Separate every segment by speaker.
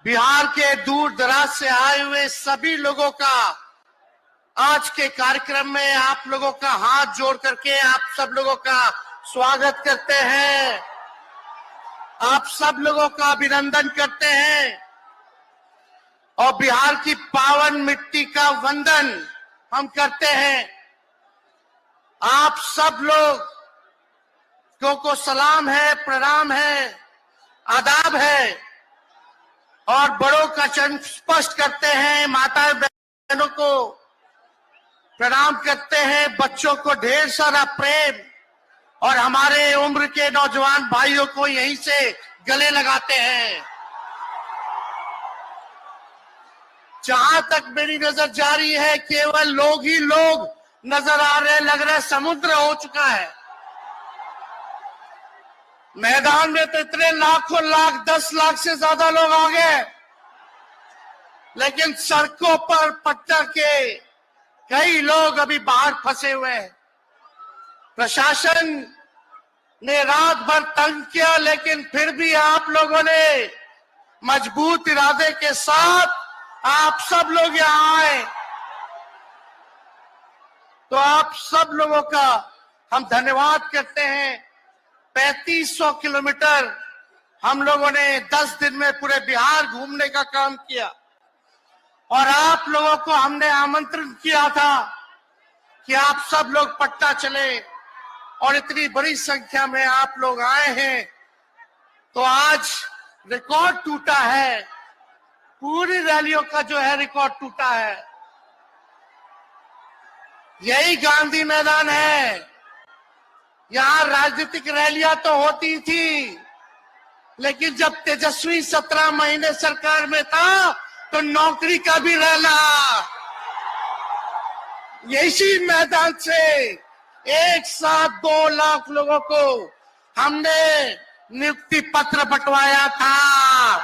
Speaker 1: बिहार के दूर दराज से आए हुए सभी लोगों का आज के कार्यक्रम में आप लोगों का हाथ जोड़ करके आप सब लोगों का स्वागत करते हैं, आप सब लोगों का अभिनंदन करते हैं और बिहार की पावन मिट्टी का वंदन हम करते हैं। आप सब लोगों को सलाम है, प्रणाम है, आदाब है और बड़ों का चरण स्पर्श करते हैं, माता बहनों को प्रणाम करते हैं, बच्चों को ढेर सारा प्रेम और हमारे उम्र के नौजवान भाइयों को यहीं से गले लगाते हैं। जहां तक मेरी नजर जा रही है केवल लोग ही लोग नजर आ रहे हैं, लग रहा है समुद्र हो चुका है। मैदान में तो इतने लाखों लाख 10 लाख से ज्यादा लोग आ गए, लेकिन सड़कों पर पटना के कई लोग अभी बाहर फंसे हुए हैं। प्रशासन ने रात भर तंग किया, लेकिन फिर भी आप लोगों ने मजबूत इरादे के साथ आप सब लोग यहाँ आए, तो आप सब लोगों का हम धन्यवाद करते हैं। 3500 किलोमीटर हम लोगों ने 10 दिन में पूरे बिहार घूमने का काम किया और आप लोगों को हमने आमंत्रण किया था कि आप सब लोग पटना चले और इतनी बड़ी संख्या में आप लोग आए हैं, तो आज रिकॉर्ड टूटा है, पूरी रैलियों का जो है रिकॉर्ड टूटा है। यही गांधी मैदान है, यहां राजनीतिक रैलियां तो होती थी, लेकिन जब तेजस्वी 17 महीने सरकार में था तो नौकरी का भी रैला इसी मैदान से एक साथ 2 लाख लोगों को हमने नियुक्ति पत्र बंटवाया था,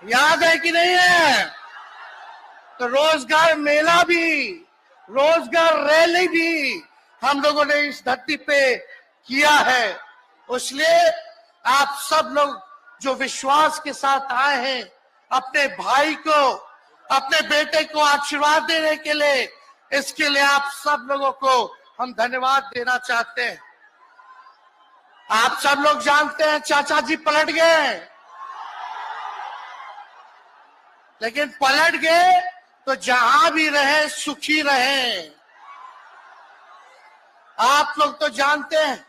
Speaker 1: याद है कि नहीं है? तो रोजगार मेला भी, रोजगार रैली भी हम लोगों ने इस धरती पे किया है। इसलिए आप सब लोग जो विश्वास के साथ आए हैं, अपने भाई को, अपने बेटे को आशीर्वाद देने के लिए, इसके लिए आप सब लोगों को हम धन्यवाद देना चाहते हैं। आप सब लोग जानते हैं चाचा जी पलट गए, लेकिन पलट गए तो जहां भी रहे सुखी रहे। आप लोग तो जानते हैं,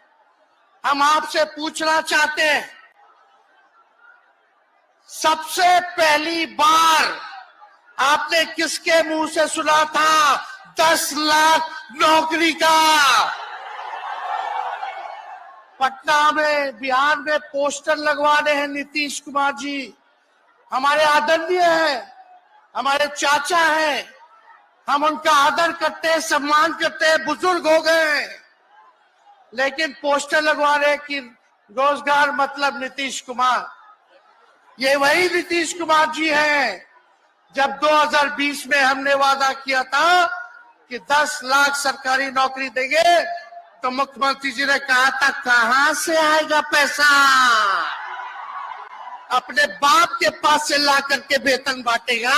Speaker 1: हम आपसे पूछना चाहते हैं, सबसे पहली बार आपने किसके मुंह से सुना था 10 लाख नौकरी का? पटना में, बिहार में पोस्टर लगवाने हैं नीतीश कुमार जी, हमारे आदरणीय हैं, हमारे चाचा हैं, हम उनका आदर करते हैं, सम्मान करते हैं, बुजुर्ग हो गए, लेकिन पोस्टर लगवा रहे कि रोजगार मतलब नीतीश कुमार। ये वही नीतीश कुमार जी हैं जब 2020 में हमने वादा किया था कि 10 लाख सरकारी नौकरी देंगे, तो मुख्यमंत्री जी ने कहा था कहां से आएगा पैसा, अपने बाप के पास से ला करके वेतन बांटेगा,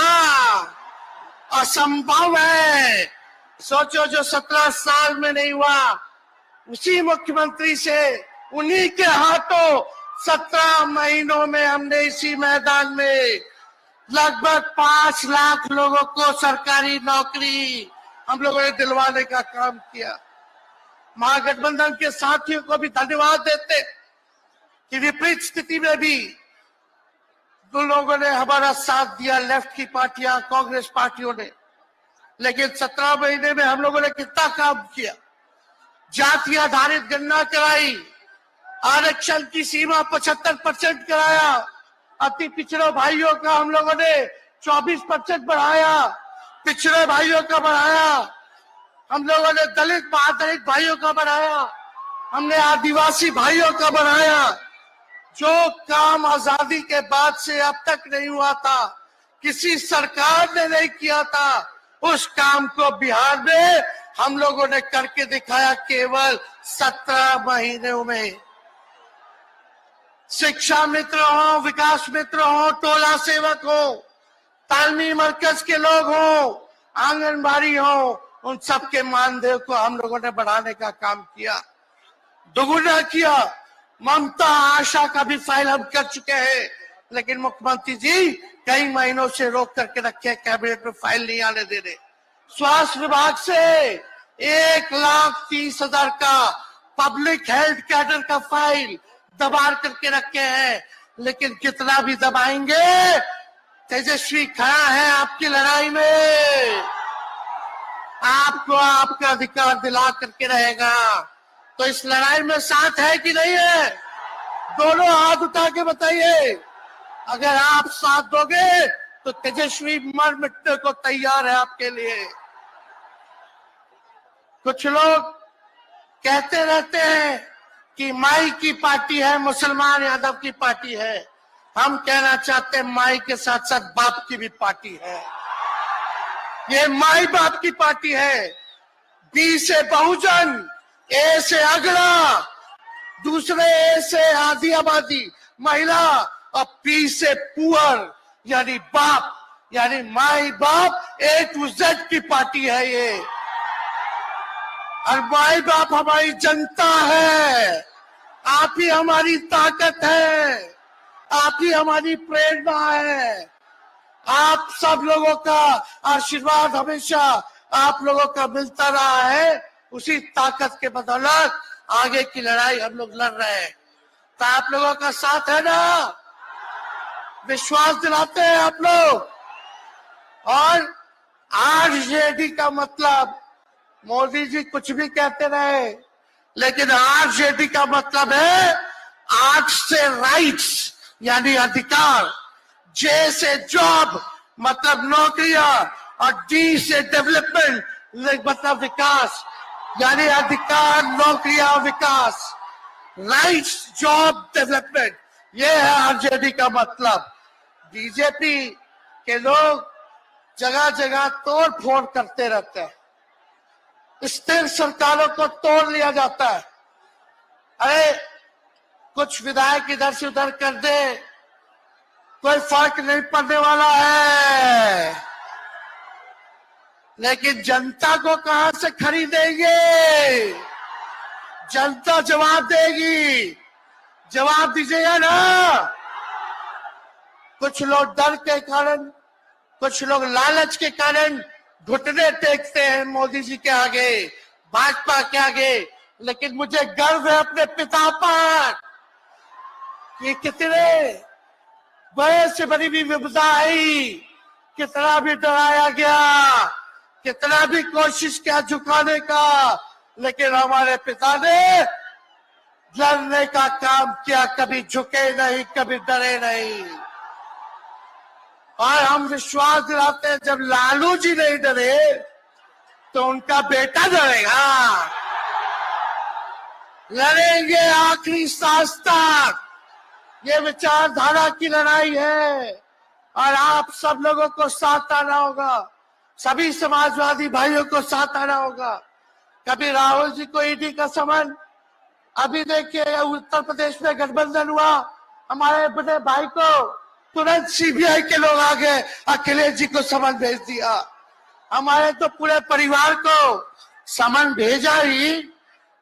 Speaker 1: असंभव है। सोचो, जो 17 साल में नहीं हुआ, उसी मुख्यमंत्री से, उन्हीं के हाथों 17 महीनों में हमने इसी मैदान में लगभग 5 लाख लोगों को सरकारी नौकरी हम लोगों ने दिलवाने का काम किया। महागठबंधन के साथियों को भी धन्यवाद देते कि विपरीत स्थिति में भी उन लोगों ने हमारा साथ दिया, लेफ्ट की पार्टियां, कांग्रेस पार्टियों ने। लेकिन 17 महीने में हम लोगों ने कितना काम किया, जाति आधारित गणना कराई, आरक्षण की सीमा 75% कराया, अति पिछड़े भाइयों का हम लोगों ने 24% बढ़ाया, पिछड़े भाइयों का बढ़ाया, हम लोगों ने दलित महादलित भाइयों का बढ़ाया, हमने आदिवासी भाइयों का बढ़ाया। जो काम आजादी के बाद से अब तक नहीं हुआ था, किसी सरकार ने नहीं किया था, उस काम को बिहार में हम लोगों ने करके दिखाया केवल 17 महीनों में। शिक्षा मित्र हो, विकास मित्र हो, टोला सेवक हो, तालमी मरकज के लोग हो, आंगनबाड़ी हो, उन सबके मानदेय को हम लोगों ने बढ़ाने का काम किया, दोगुना किया। ममता आशा का भी फाइल हम कर चुके हैं, लेकिन मुख्यमंत्री जी कई महीनों से रोक करके रखे, कैबिनेट में फाइल नहीं आने दे रहे। स्वास्थ्य विभाग से 1,30,000 का पब्लिक हेल्थ कैडर का फाइल दबा करके रखे हैं, लेकिन कितना भी दबाएंगे, तेजस्वी खड़ा है आपकी लड़ाई में, आपको आपका अधिकार दिला करके रहेगा। तो इस लड़ाई में साथ है कि नहीं है? दोनों हाथ उठा के बताइए। अगर आप साथ दोगे तो तेजस्वी मर मिटने को तैयार है आपके लिए। कुछ लोग कहते रहते हैं कि माई की पार्टी है, मुसलमान यादव की पार्टी है। हम कहना चाहते हैं माई के साथ साथ बाप की भी पार्टी है। ये माई बाप की पार्टी है। बी से बहुजन, ए से अगला, दूसरे ए से आधी आबादी महिला, और पी से पुअर यानी बाप, यानी माई बाप, ए टू जेड की पार्टी है ये। और माई बाप हमारी जनता है, आप ही हमारी ताकत है, आप ही हमारी प्रेरणा है। आप सब लोगों का आशीर्वाद हमेशा आप लोगों का मिलता रहा है, उसी ताकत के बदौलत आगे की लड़ाई हम लोग लड़ रहे हैं। तो आप लोगों का साथ है ना? विश्वास दिलाते हैं आप लोग। और आरजेडी का मतलब, मोदी जी कुछ भी कहते रहे, लेकिन आरजेडी का मतलब है आर से राइट्स यानी अधिकार, जे से जॉब मतलब नौकरियां, और डी से डेवलपमेंट मतलब विकास, यानी अधिकार, नौकरियां, विकास, राइट्स, जॉब, डेवलपमेंट, ये है आरजेडी का मतलब। बीजेपी के लोग जगह जगह तोड़ फोड़ करते रहते हैं, स्थिर सरकारों को तोड़ लिया जाता है। अरे कुछ विधायक इधर से उधर कर दे, कोई फर्क नहीं पड़ने वाला है, लेकिन जनता को कहां से खरीदेंगे? जनता जवाब देगी, जवाब दीजिएगा ना। कुछ लोग डर के कारण, कुछ लोग लालच के कारण घुटने टेकते हैं मोदी जी के आगे, भाजपा के आगे, लेकिन मुझे गर्व है अपने पिता पर। ये कितने बड़े से बड़ी भी विपदा आई, कितना भी डराया गया, कितना भी कोशिश किया झुकाने का, लेकिन हमारे पिता ने लड़ने का काम किया, कभी झुके नहीं, कभी डरे नहीं। और हम विश्वास दिलाते हैं जब लालू जी नहीं डरे तो उनका बेटा डरेगा। लड़ेंगे आखिरी सांस तक, ये विचारधारा की लड़ाई है, और आप सब लोगों को साथ आना होगा, सभी समाजवादी भाइयों को साथ आना होगा। कभी राहुल जी को ईडी का समन, अभी देखिए उत्तर प्रदेश में गठबंधन हुआ, हमारे बड़े भाई को तुरंत सीबीआई के लोग आ गए, अखिलेश जी को समन भेज दिया। हमारे तो पूरे परिवार को समन भेजा ही,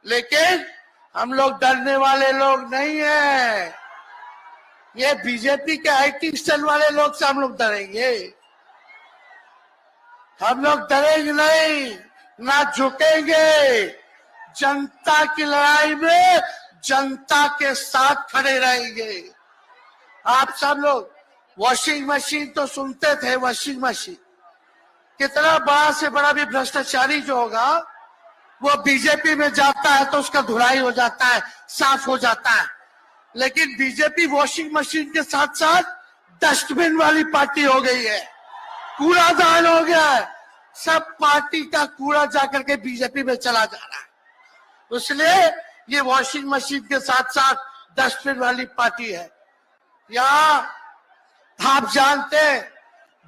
Speaker 1: लेकिन हम लोग डरने वाले लोग नहीं है। ये बीजेपी के आईटी सेल वाले लोग से हम लोग डरेंगे? हम लोग डरेंगे नहीं, ना झुकेंगे। जनता की लड़ाई में जनता के साथ खड़े रहेंगे। आप सब लोग वॉशिंग मशीन तो सुनते थे, वॉशिंग मशीन, कितना बड़ा से बड़ा भी भ्रष्टाचारी जो होगा वो बीजेपी में जाता है तो उसका धुलाई हो जाता है, साफ हो जाता है। लेकिन बीजेपी वॉशिंग मशीन के साथ साथ डस्टबिन वाली पार्टी हो गई है, कूड़ादान हो गया है, सब पार्टी का कूड़ा जाकर के बीजेपी में चला जा रहा है। इसलिए ये वॉशिंग मशीन के साथ साथ डस्टबिन वाली पार्टी है। यहाँ आप जानते हैं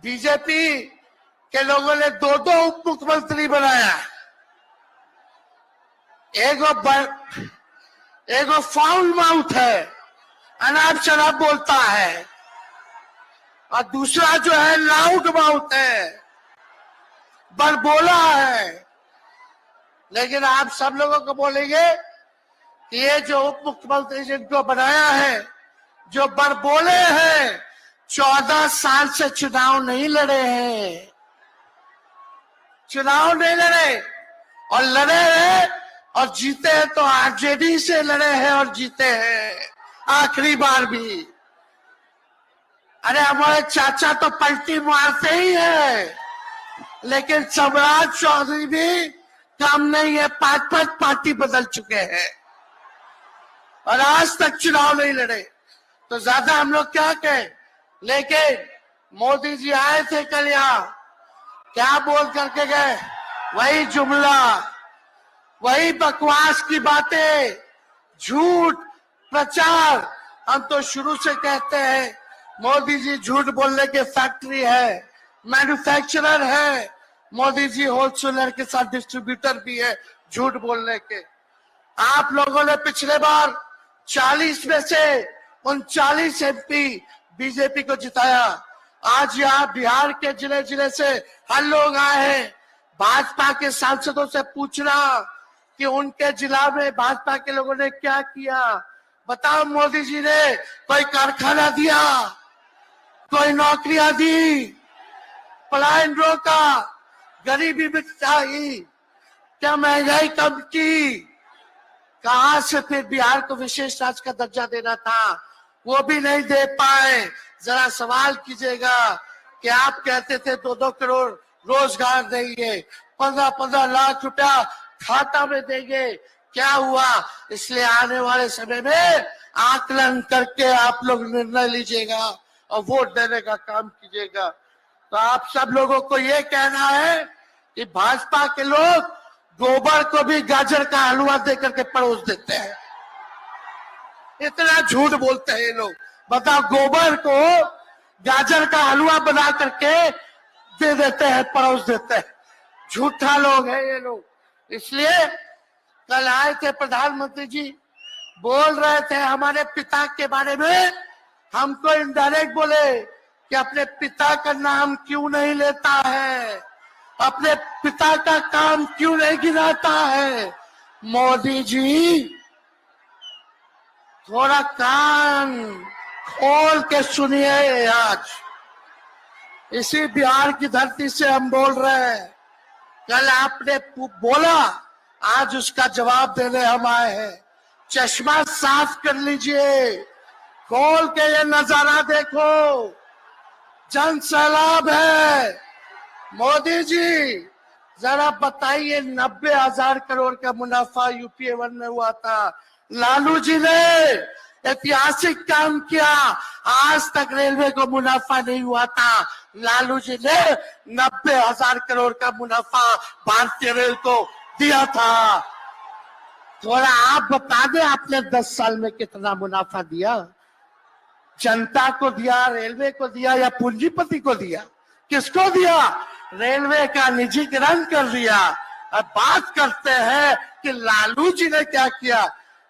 Speaker 1: बीजेपी के लोगों ने दो उप मुख्यमंत्री बनाया, एगो फाउल माउथ है, अनाप शनाप बोलता है, और दूसरा जो है लाउड माउथ है, बड़बोला है। लेकिन आप सब लोगों को बोलेंगे कि ये जो उप मुख्यमंत्री जिनको बनाया है, जो बड़बोले हैं, 14 साल से चुनाव नहीं लड़े हैं, चुनाव नहीं लड़े, और लड़े हैं और जीते हैं तो आरजेडी से लड़े हैं और जीते हैं आखिरी बार भी। अरे हमारे चाचा तो पलटी मारते ही है, लेकिन सम्राट चौधरी भी काम नहीं है, 5-5 पार्टी बदल चुके हैं और आज तक चुनाव नहीं लड़े। तो ज्यादा हम लोग क्या कहें। लेकिन मोदी जी आए थे कल यहाँ, क्या बोल करके गए, वही जुमला, वही बकवास की बातें, झूठ प्रचार। हम तो शुरू से कहते हैं मोदी जी झूठ बोलने के फैक्ट्री है, मैन्युफैक्चरर है। मोदी जी होलसेलर के साथ डिस्ट्रीब्यूटर भी है झूठ बोलने के। आप लोगों ने पिछले बार 40 में से 39 MP बीजेपी को जिताया। आज यहाँ बिहार के जिले जिले से हर लोग आए हैं भाजपा के सांसदों से पूछना कि उनके जिला में भाजपा के लोगों ने क्या किया। बताओ, मोदी जी ने कोई कारखाना दिया, कोई नौकरियां दी, पलायन रोका, गरीबी मिटाई, क्या महंगाई कम की? कहां से फिर बिहार को विशेष राज्य का दर्जा देना था, वो भी नहीं दे पाए। जरा सवाल कीजिएगा कि आप कहते थे 2-2 करोड़ रोजगार देंगे, 15-15 लाख रुपया खाता में देंगे, क्या हुआ? इसलिए आने वाले समय में आकलन करके आप लोग निर्णय लीजिएगा और वोट देने का काम कीजिएगा। तो आप सब लोगों को ये कहना है कि भाजपा के लोग गोबर को भी गाजर का हलवा देकर के परोस देते हैं। इतना झूठ बोलते हैं ये लोग। बताओ, गोबर को गाजर का हलवा बना करके दे देते हैं, परोस देते हैं। झूठा लोग हैं ये लोग। इसलिए कल आए थे प्रधानमंत्री जी, बोल रहे थे हमारे पिता के बारे में, हमको इनडायरेक्ट बोले कि अपने पिता का नाम क्यों नहीं लेता है, अपने पिता का काम क्यों नहीं गिनाता है। मोदी जी थोड़ा कान खोल के सुनिए। आज इसी बिहार की धरती से हम बोल रहे हैं, कल आपने बोला, आज उसका जवाब देने हम आए हैं। चश्मा साफ कर लीजिए, खोल के ये नजारा देखो, जन सैलाब है। मोदी जी जरा बताइए, 90,000 करोड़ का मुनाफा UPA 1 में हुआ था, लालू जी ने ऐतिहासिक काम किया। आज तक रेलवे को मुनाफा नहीं हुआ था, लालू जी ने 90,000 करोड़ का मुनाफा भारतीय रेल को दिया था। थोड़ा आप बता दें, आपने 10 साल में कितना मुनाफा दिया? जनता को दिया, रेलवे को दिया, या पूंजीपति को दिया? किसको दिया? रेलवे का निजीकरण कर दिया। अब बात करते हैं कि लालू जी ने क्या किया।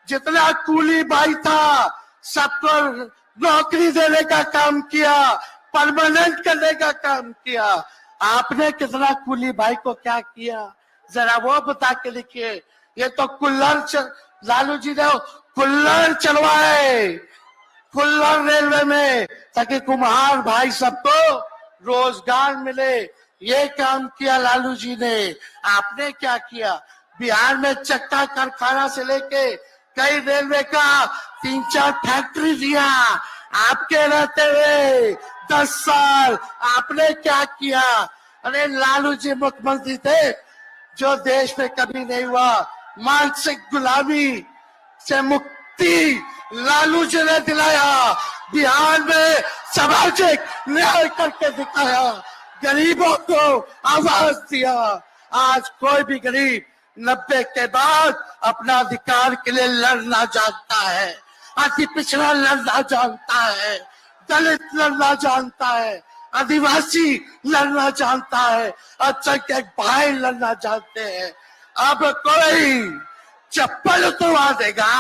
Speaker 1: जितना कूली भाई था सबको नौकरी देने का काम किया, परमानेंट करने का काम किया। आपने कितना कूली भाई को क्या किया, जरा वो बता के लिखिए। ये तो लालू जी ने कुल्लर चलवाए, कुल्लर रेलवे में, ताकि कुम्हार भाई सबको रोजगार मिले। ये काम किया लालू जी ने। आपने क्या किया? बिहार में चक्का कारखाना से लेके कई रेलवे का 3-4 फैक्ट्री दिया। आपके रहते हुए 10 साल आपने क्या किया? अरे लालू जी मुख्यमंत्री थे जो देश में कभी नहीं हुआ। मानसिक गुलामी से मुक्ति लालू जी ने दिलाया। बिहार में सामाजिक न्याय करके दिखाया, गरीबों को आवाज दिया। आज कोई भी गरीब 90 के बाद अपना अधिकार के लिए लड़ना जानता है, अति पिछड़ा लड़ना जानता है, दलित लड़ना जानता है, आदिवासी लड़ना जानता है, अल्पसंख्यक भाई लड़ना जानते हैं। अब कोई चप्पल उतरवा देगा,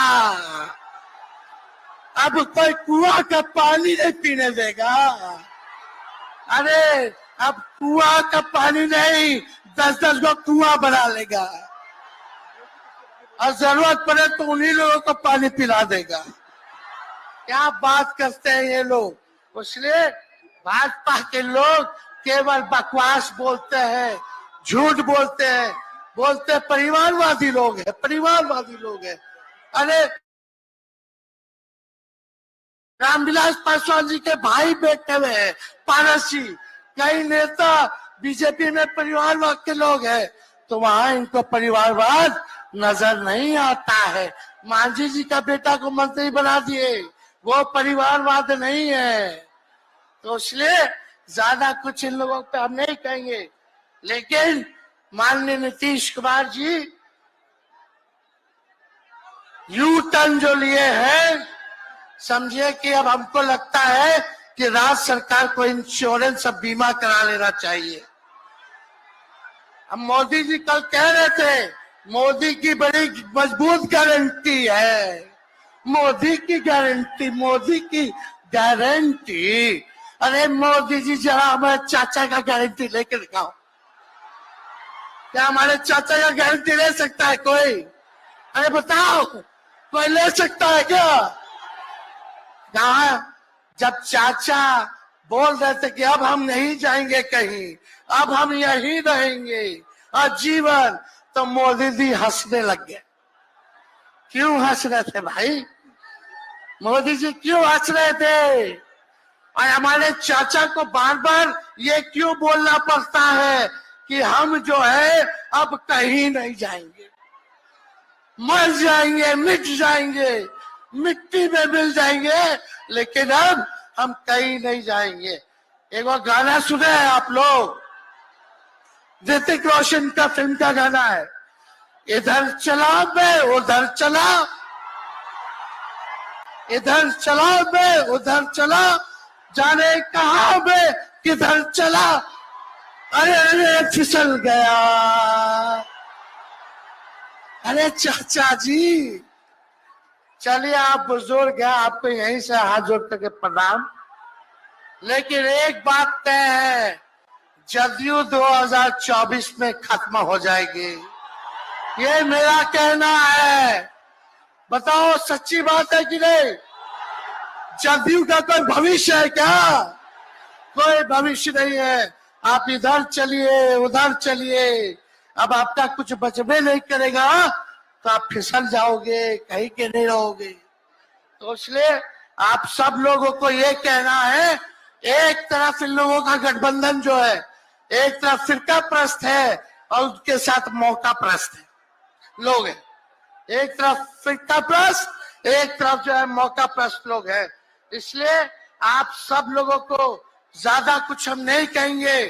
Speaker 1: अब कोई कुआं का पानी नहीं पीने देगा। अरे अब कुआं का पानी नहीं, 10-10 को कुआं बना लेगा और जरूरत पड़े तो उन्हीं लोगों को पानी पिला देगा। क्या बात करते हैं ये लोग। इसलिए भाजपा के लोग केवल बकवास बोलते हैं, झूठ बोलते हैं, बोलते परिवारवादी लोग हैं, परिवारवादी लोग हैं। अरे रामविलास पासवान जी के भाई बैठे हुए हैं पारस जी, कई नेता बीजेपी में परिवारवाद के लोग हैं, तो वहां इनको परिवारवाद नजर नहीं आता है। मांझी जी का बेटा को मंत्री बना दिए, वो परिवारवाद नहीं है। तो इसलिए ज्यादा कुछ इन लोगों पे हम नहीं कहेंगे, लेकिन माननीय नीतीश कुमार जी यू टर्न जो लिए हैं, समझिए कि अब हमको लगता है कि राज्य सरकार को इंश्योरेंस और बीमा करा लेना चाहिए। अब मोदी जी कल कह रहे थे मोदी की बड़ी मजबूत गारंटी है, मोदी की गारंटी, मोदी की गारंटी। अरे मोदी जी जरा हमारे चाचा का गारंटी लेके दिखाओ। क्या हमारे चाचा का गारंटी ले सकता है कोई? अरे बताओ, कोई ले सकता है क्या? कहा जब चाचा बोल रहे थे कि अब हम नहीं जाएंगे कहीं, अब हम यहीं रहेंगे आजीवन, तो मोदी जी हंसने लग गए। क्यों हंस रहे थे भाई? मोदी जी क्यों हंस रहे थे? और हमारे चाचा को बार बार ये क्यों बोलना पड़ता है कि हम जो है अब कहीं नहीं जाएंगे, मर जाएंगे, मिट जाएंगे, मिट्टी में मिल जाएंगे, लेकिन अब हम कहीं नहीं जाएंगे। एक और गाना सुने हैं आप लोग, ऋतिक रोशन का फिल्म का गाना है, इधर चला मैं उधर चला, इधर चला मैं उधर चला, जाने कहां मैं किधर चला, अरे अरे फिसल गया। अरे चाचा जी, चलिए आप बुजुर्ग हैं, आपको यहीं से हाथ जोड़ करके प्रणाम। लेकिन एक बात तय है, जदयू 2024 में खत्म हो जाएगी, ये मेरा कहना है। बताओ सच्ची बात है कि नहीं? जदयू का कोई भविष्य है क्या? कोई भविष्य नहीं है। आप इधर चलिए उधर चलिए, अब आपका कुछ बचबे नहीं करेगा तो आप फिसल जाओगे, कहीं के नहीं रहोगे। तो इसलिए आप सब लोगों को ये कहना है, एक तरफ इन लोगों का गठबंधन जो है, एक तरफ फिरका प्रस्त है और उसके साथ मौका प्रस्त है लोग हैं। एक तरफ फिरका प्रस्त, एक तरफ जो है मौका प्रस्त लोग हैं। इसलिए आप सब लोगों को ज्यादा कुछ हम नहीं कहेंगे,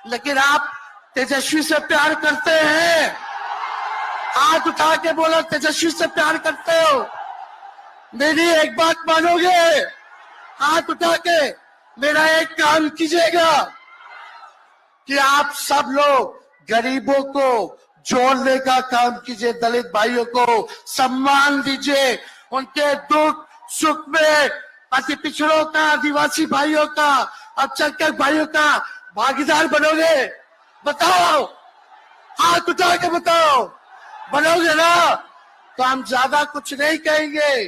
Speaker 1: लेकिन आप तेजस्वी से प्यार करते हैं? हाथ उठा के बोलो, तेजस्वी से प्यार करते हो? मेरी एक बात मानोगे? हाथ उठा के मेरा एक काम कीजिएगा कि आप सब लोग गरीबों को जोड़ने का काम कीजिए, दलित भाइयों को सम्मान दीजिए, उनके दुख सुख में अति पिछड़ों का, आदिवासी भाइयों का, अल्पसंख्यक भाइयों का भागीदार बनोगे? बताओ, हाथ उठा के बताओ, बनोगे ना? तो हम ज्यादा कुछ नहीं कहेंगे,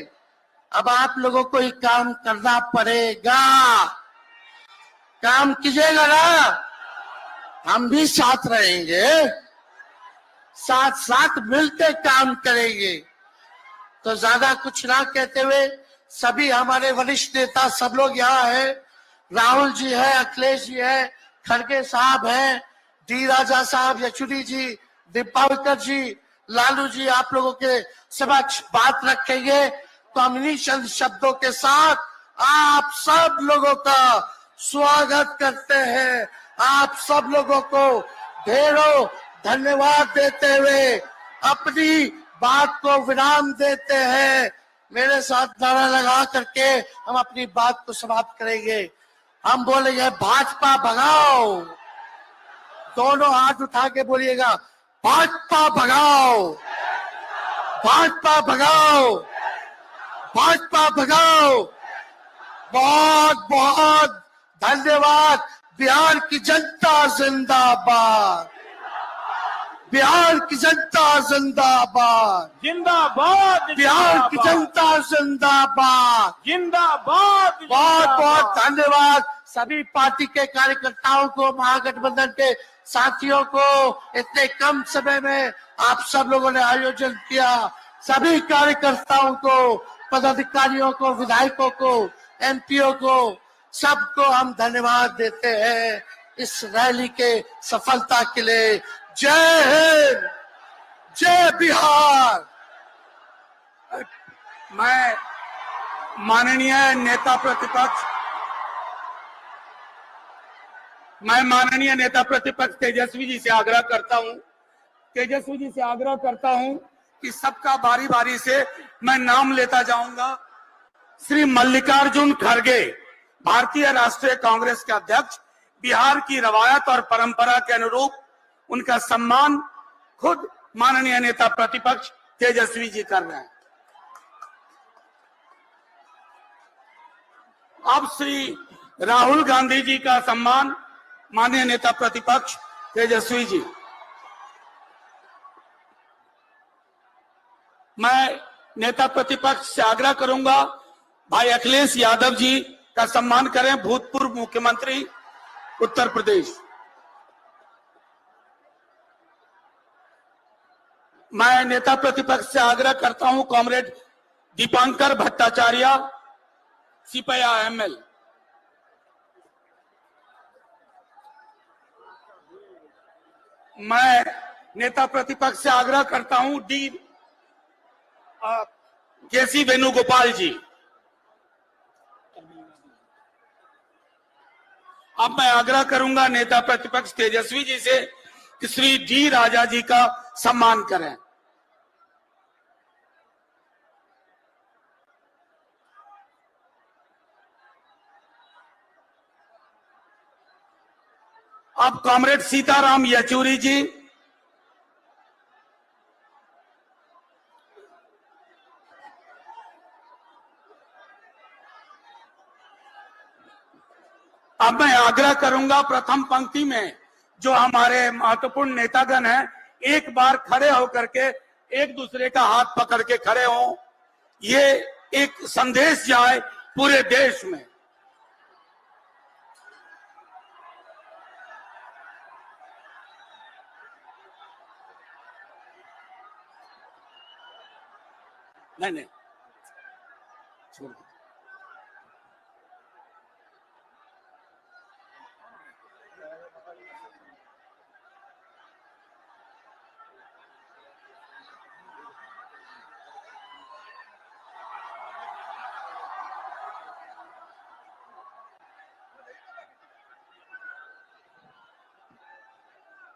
Speaker 1: अब आप लोगों को ही काम करना पड़ेगा। काम कीजिएगा ना, हम भी साथ रहेंगे, साथ साथ मिलकर काम करेंगे। तो ज्यादा कुछ ना कहते हुए, सभी हमारे वरिष्ठ नेता सब लोग यहाँ हैं, राहुल जी है, अखिलेश जी है, खड़गे साहब हैं, डी राजा साहब, येचुरी जी, दीपावकर जी, लालू जी आप लोगों के समक्ष बात रखेंगे। तो हम इन्हीं चंद शब्दों के साथ आप सब लोगों का स्वागत करते हैं, आप सब लोगों को ढेरों धन्यवाद देते हुए अपनी बात को विराम देते हैं। मेरे साथ नारा लगा करके हम अपनी बात को समाप्त करेंगे। हम बोलेंगे भाजपा भगाओ, दोनों हाथ उठा के बोलिएगा, भाजपा भगाओ, भाजपा भगाओ, भाजपा भगाओ। बहुत बहुत धन्यवाद। बिहार की जनता जिंदाबाद, बिहार की जनता जिंदाबाद,
Speaker 2: जिंदाबाद,
Speaker 1: बिहार की जनता जिंदाबाद,
Speaker 2: जिंदाबाद।
Speaker 1: बहुत बहुत धन्यवाद सभी पार्टी के कार्यकर्ताओं को, महागठबंधन के साथियों को। इतने कम समय में आप सब लोगों ने आयोजन किया। सभी कार्यकर्ताओं को, पदाधिकारियों को, विधायकों को, एमपीओ को, सबको हम धन्यवाद देते हैं इस रैली के सफलता के लिए। जय हिंद, जय बिहार।
Speaker 2: मैं माननीय नेता प्रतिपक्ष तेजस्वी जी से आग्रह करता हूं कि सबका बारी बारी से मैं नाम लेता जाऊंगा। श्री मल्लिकार्जुन खड़गे, भारतीय राष्ट्रीय कांग्रेस के अध्यक्ष, बिहार की रवायत और परंपरा के अनुरूप उनका सम्मान खुद माननीय नेता प्रतिपक्ष तेजस्वी जी कर रहे हैं। अब श्री राहुल गांधी जी का सम्मान माननीय नेता प्रतिपक्ष तेजस्वी जी। मैं नेता प्रतिपक्ष से आग्रह करूंगा भाई अखिलेश यादव जी का सम्मान करें, भूतपूर्व मुख्यमंत्री उत्तर प्रदेश। मैं नेता प्रतिपक्ष से आग्रह करता हूं कॉमरेड दीपांकर भट्टाचार्य, CPI-ML। मैं नेता प्रतिपक्ष से आग्रह करता हूं KC वेणुगोपाल जी। अब मैं आग्रह करूंगा नेता प्रतिपक्ष तेजस्वी जी से कि श्री D राजा जी का सम्मान करें। अब कॉमरेड सीताराम येचुरी जी। अब मैं आग्रह करूंगा प्रथम पंक्ति में जो हमारे महत्वपूर्ण नेतागण हैं, एक बार खड़े होकर के एक दूसरे का हाथ पकड़ के खड़े हों। ये एक संदेश जाए पूरे देश में। नहीं छोड़।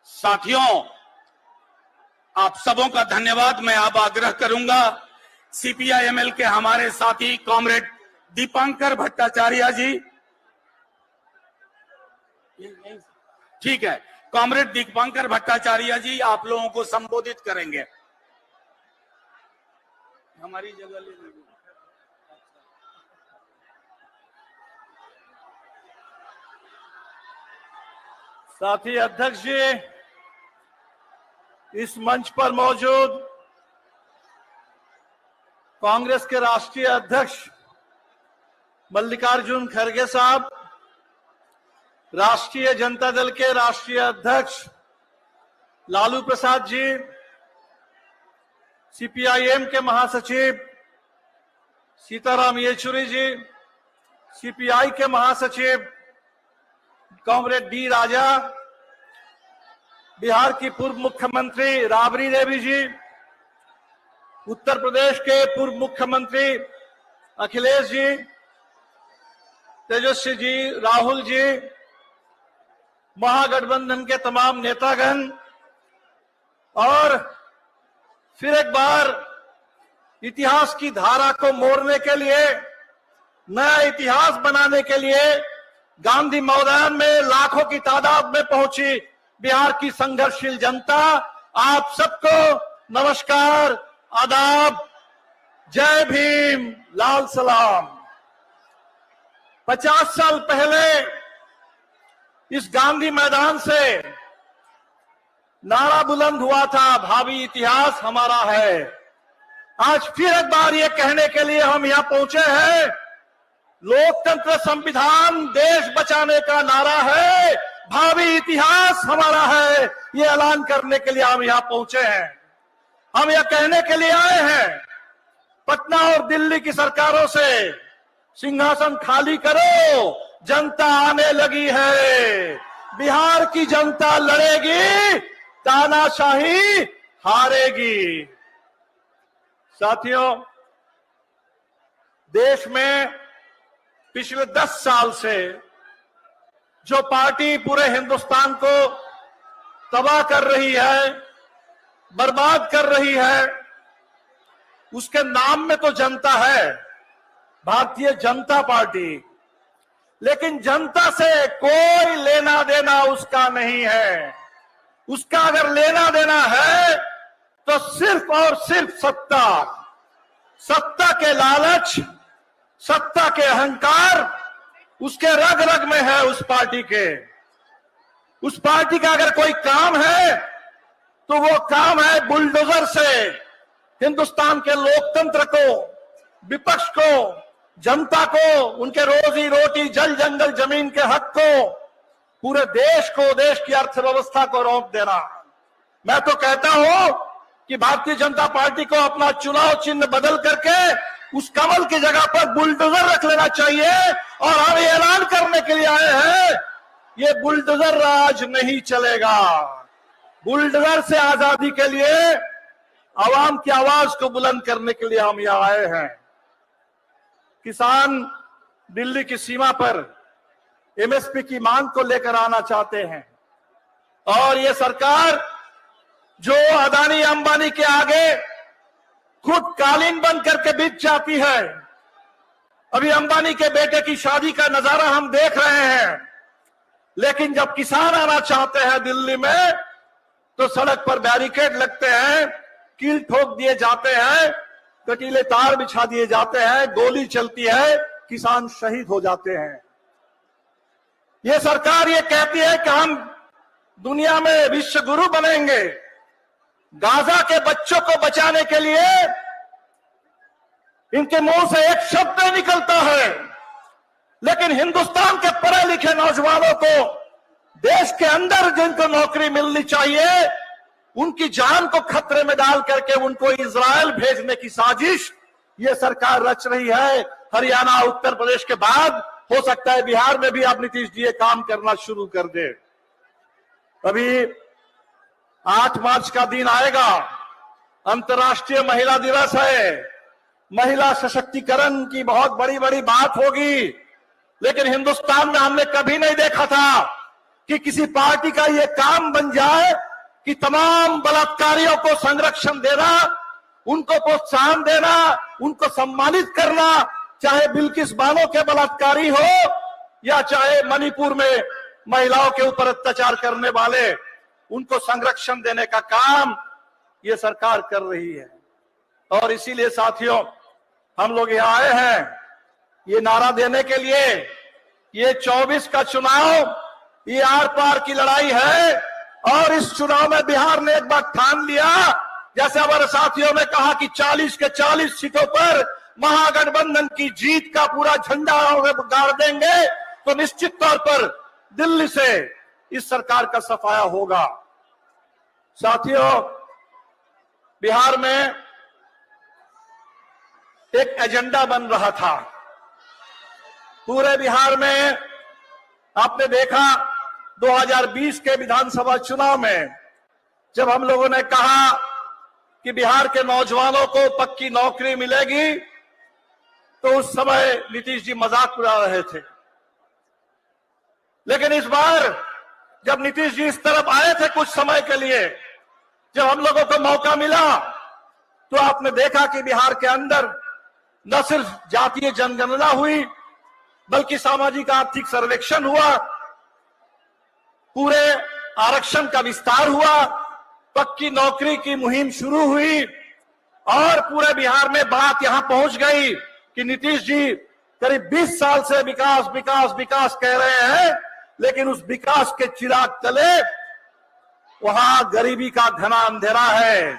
Speaker 2: साथियों, आप सबों का धन्यवाद। मैं अब आग्रह करूंगा CPI-ML के हमारे साथी कॉमरेड दीपांकर भट्टाचार्य जी। ठीक है, कॉमरेड दीपांकर भट्टाचार्य जी आप लोगों को संबोधित करेंगे। हमारी जगह ले लीजिए।
Speaker 3: साथी अध्यक्ष जी, इस मंच पर मौजूद कांग्रेस के राष्ट्रीय अध्यक्ष मल्लिकार्जुन खड़गे साहब, राष्ट्रीय जनता दल के राष्ट्रीय अध्यक्ष लालू प्रसाद जी, CPI-M के महासचिव सीताराम येचुरी जी, CPI के महासचिव कॉमरेड D राजा, बिहार की पूर्व मुख्यमंत्री राबड़ी देवी जी, उत्तर प्रदेश के पूर्व मुख्यमंत्री अखिलेश जी, तेजस्वी जी, राहुल जी, महागठबंधन के तमाम नेतागण, और फिर एक बार इतिहास की धारा को मोड़ने के लिए, नया इतिहास बनाने के लिए गांधी मैदान में लाखों की तादाद में पहुंची बिहार की संघर्षशील जनता। आप सबको नमस्कार, आदाब, जय भीम। लाल सलाम। 50 साल पहले इस गांधी मैदान से नारा बुलंद हुआ था, भावी इतिहास हमारा है। आज फिर एक बार ये कहने के लिए हम यहां पहुंचे हैं, लोकतंत्र संविधान देश बचाने का नारा है, भावी इतिहास हमारा है। ये ऐलान करने के लिए हम यहां पहुंचे हैं। हम यह कहने के लिए आए हैं, पटना और दिल्ली की सरकारों से सिंहासन खाली करो, जनता आने लगी है। बिहार की जनता लड़ेगी, तानाशाही हारेगी। साथियों, देश में पिछले 10 साल से जो पार्टी पूरे हिंदुस्तान को तबाह कर रही है, बर्बाद कर रही है, उसके नाम में तो जनता है, भारतीय जनता पार्टी, लेकिन जनता से कोई लेना देना उसका नहीं है। उसका अगर लेना देना है तो सिर्फ और सिर्फ सत्ता, सत्ता के लालच, सत्ता के अहंकार उसके रग रग में है। उस पार्टी के, उस पार्टी का अगर कोई काम है तो वो काम है बुलडोजर से हिंदुस्तान के लोकतंत्र को, विपक्ष को, जनता को, उनके रोजी रोटी, जल जंगल जमीन के हक को, पूरे देश को, देश की अर्थव्यवस्था को रोक देना। मैं तो कहता हूं कि भारतीय जनता पार्टी को अपना चुनाव चिन्ह बदल करके उस कमल की जगह पर बुलडोजर रख लेना चाहिए। और हम ये ऐलान करने के लिए आए हैं, ये बुलडोजर राज नहीं चलेगा। बुलडोजर से आजादी के लिए, आवाम की आवाज को बुलंद करने के लिए हम यहां आए हैं। किसान दिल्ली की सीमा पर एमएसपी की मांग को लेकर आना चाहते हैं और ये सरकार जो अदानी अंबानी के आगे खुद कालीन बन करके बिक जाती है। अभी अंबानी के बेटे की शादी का नजारा हम देख रहे हैं, लेकिन जब किसान आना चाहते हैं दिल्ली में तो सड़क पर बैरिकेड लगते हैं, कील ठोक दिए जाते हैं, कटीले तार बिछा दिए जाते हैं, गोली चलती है, किसान शहीद हो जाते हैं। ये सरकार ये कहती है कि हम दुनिया में विश्व गुरु बनेंगे। गाजा के बच्चों को बचाने के लिए इनके मुंह से एक शब्द नहीं निकलता है, लेकिन हिंदुस्तान के पढ़े लिखे नौजवानों को देश के अंदर जिनको नौकरी मिलनी चाहिए, उनकी जान को खतरे में डाल करके उनको इजराइल भेजने की साजिश ये सरकार रच रही है। हरियाणा, उत्तर प्रदेश के बाद हो सकता है बिहार में भी अब नीतीश जी ये काम करना शुरू कर दे। अभी 8 मार्च का दिन आएगा, अंतर्राष्ट्रीय महिला दिवस है। महिला सशक्तिकरण की बहुत बड़ी बड़ी बात होगी, लेकिन हिंदुस्तान में हमने कभी नहीं देखा था कि किसी पार्टी का ये काम बन जाए कि तमाम बलात्कारियों को संरक्षण देना, उनको प्रोत्साहन देना, उनको सम्मानित करना, चाहे बिल्किस बानो के बलात्कारी हो या चाहे मणिपुर में महिलाओं के ऊपर अत्याचार करने वाले, उनको संरक्षण देने का काम ये सरकार कर रही है। और इसीलिए साथियों, हम लोग यहाँ आए हैं ये नारा देने के लिए, ये 24 का चुनाव ये आर पार की लड़ाई है। और इस चुनाव में बिहार ने एक बार ठान लिया, जैसे हमारे साथियों ने कहा कि 40 के 40 सीटों पर महागठबंधन की जीत का पूरा झंडा गाड़ देंगे, तो निश्चित तौर पर दिल्ली से इस सरकार का सफाया होगा। साथियों, बिहार में एक एजेंडा बन रहा था। पूरे बिहार में आपने देखा 2020 के विधानसभा चुनाव में जब हम लोगों ने कहा कि बिहार के नौजवानों को पक्की नौकरी मिलेगी, तो उस समय नीतीश जी मजाक उड़ा रहे थे। लेकिन इस बार जब नीतीश जी इस तरफ आए थे कुछ समय के लिए, जब हम लोगों को मौका मिला, तो आपने देखा कि बिहार के अंदर न सिर्फ जातीय जनगणना हुई, बल्कि सामाजिक आर्थिक सर्वेक्षण हुआ, पूरे आरक्षण का विस्तार हुआ, पक्की नौकरी की मुहिम शुरू हुई और पूरे बिहार में बात यहां पहुंच गई कि नीतीश जी करीब 20 साल से विकास विकास विकास कह रहे हैं, लेकिन उस विकास के चिराग तले वहां गरीबी का घना अंधेरा है।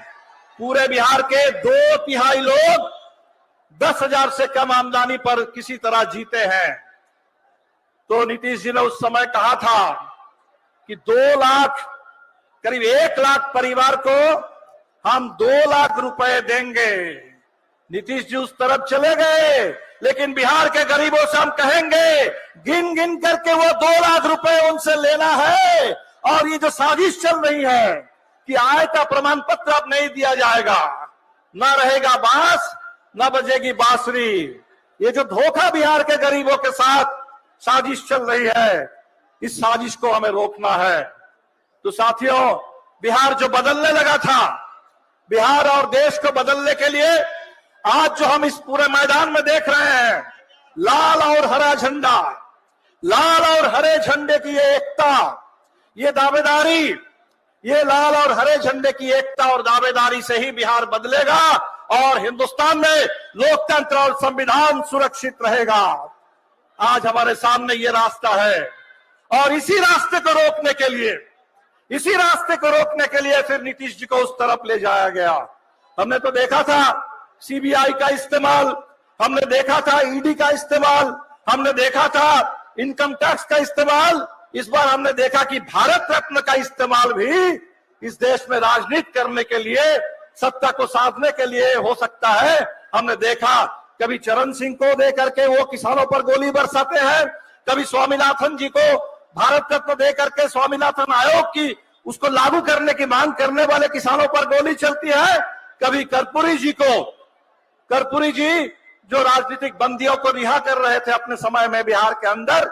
Speaker 3: पूरे बिहार के 2/3 लोग 10,000 से कम आमदनी पर किसी तरह जीते हैं। तो नीतीश जी ने उस समय कहा था कि 2 लाख, करीब 1 लाख परिवार को हम 2 लाख रुपए देंगे। नीतीश जी उस तरफ चले गए, लेकिन बिहार के गरीबों से हम कहेंगे गिन गिन करके वो 2 लाख रुपए उनसे लेना है। और ये जो साजिश चल रही है कि आय का प्रमाण पत्र अब नहीं दिया जाएगा, ना रहेगा बांस ना बजेगी बांसुरी, ये जो धोखा बिहार के गरीबों के साथ साजिश चल रही है, इस साजिश को हमें रोकना है। तो साथियों, बिहार जो बदलने लगा था, बिहार और देश को बदलने के लिए आज जो हम इस पूरे मैदान में देख रहे हैं, लाल और हरा झंडा, लाल और हरे झंडे की ये एकता, ये दावेदारी, ये लाल और हरे झंडे की एकता और दावेदारी से ही बिहार बदलेगा और हिंदुस्तान में लोकतंत्र और संविधान सुरक्षित रहेगा। आज हमारे सामने ये रास्ता है और इसी रास्ते को रोकने के लिए, इसी रास्ते को रोकने के लिए फिर नीतीश जी को उस तरफ ले जाया गया। हमने तो देखा था सीबीआई का इस्तेमाल, हमने देखा था ईडी का इस्तेमाल, हमने देखा था इनकम टैक्स का इस्तेमाल। इस बार हमने देखा कि भारत रत्न का इस्तेमाल भी इस देश में राजनीति करने के लिए, सत्ता को साधने के लिए हो सकता है। हमने देखा कभी चरण सिंह को दे करके वो किसानों पर गोली बरसाते हैं, कभी स्वामीनाथन जी को भारत रत्न दे करके स्वामीनाथन आयोग की उसको लागू करने की मांग करने वाले किसानों पर गोली चलती है, कभी कर्पूरी जी को, कर्पूरी जी जो राजनीतिक बंदियों को रिहा कर रहे थे अपने समय में बिहार के अंदर,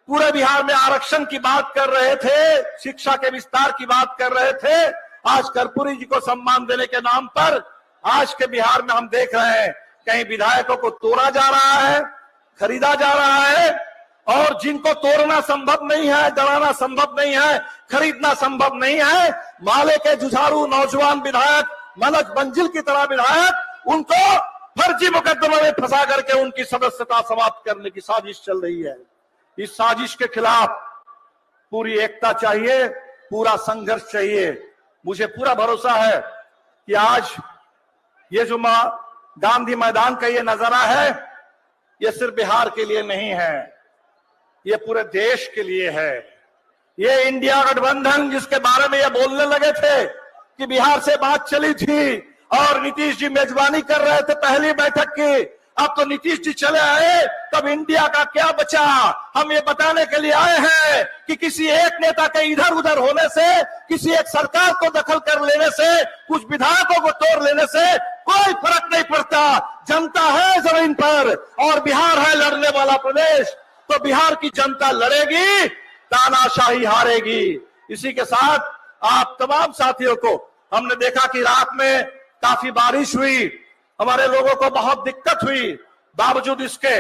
Speaker 3: पूरे बिहार में आरक्षण की बात कर रहे थे, शिक्षा के विस्तार की बात कर रहे थे, आज कर्पूरी जी को सम्मान देने के नाम पर आज के बिहार में हम देख रहे हैं कहीं विधायकों को तोड़ा जा रहा है, खरीदा जा रहा है, और जिनको तोड़ना संभव नहीं है, जलाना संभव नहीं है, खरीदना संभव नहीं है, माले के जुझारू नौजवान विधायक, मनोज मंजिल की तरह विधायक, उनको फर्जी मुकदमे में फंसा करके उनकी सदस्यता समाप्त करने की साजिश चल रही है। इस साजिश के खिलाफ पूरी एकता चाहिए, पूरा संघर्ष चाहिए। मुझे पूरा भरोसा है कि आज ये जो गांधी मैदान का ये नजारा है, ये सिर्फ बिहार के लिए नहीं है, ये पूरे देश के लिए है। ये इंडिया गठबंधन जिसके बारे में ये बोलने लगे थे कि बिहार से बात चली थी और नीतीश जी मेजबानी कर रहे थे पहली बैठक की, अब तो नीतीश जी चले आए, तब इंडिया का क्या बचा? हम ये बताने के लिए आए हैं कि किसी एक नेता के इधर उधर होने से, किसी एक सरकार को दखल कर लेने से, कुछ विधायकों को तोड़ लेने से कोई फर्क नहीं पड़ता। जनता है जमीन पर और बिहार है लड़ने वाला प्रदेश, तो बिहार की जनता लड़ेगी, तानाशाही हारेगी। इसी के साथ आप तमाम साथियों को, हमने देखा कि रात में काफी बारिश हुई, हमारे लोगों को बहुत दिक्कत हुई, बावजूद इसके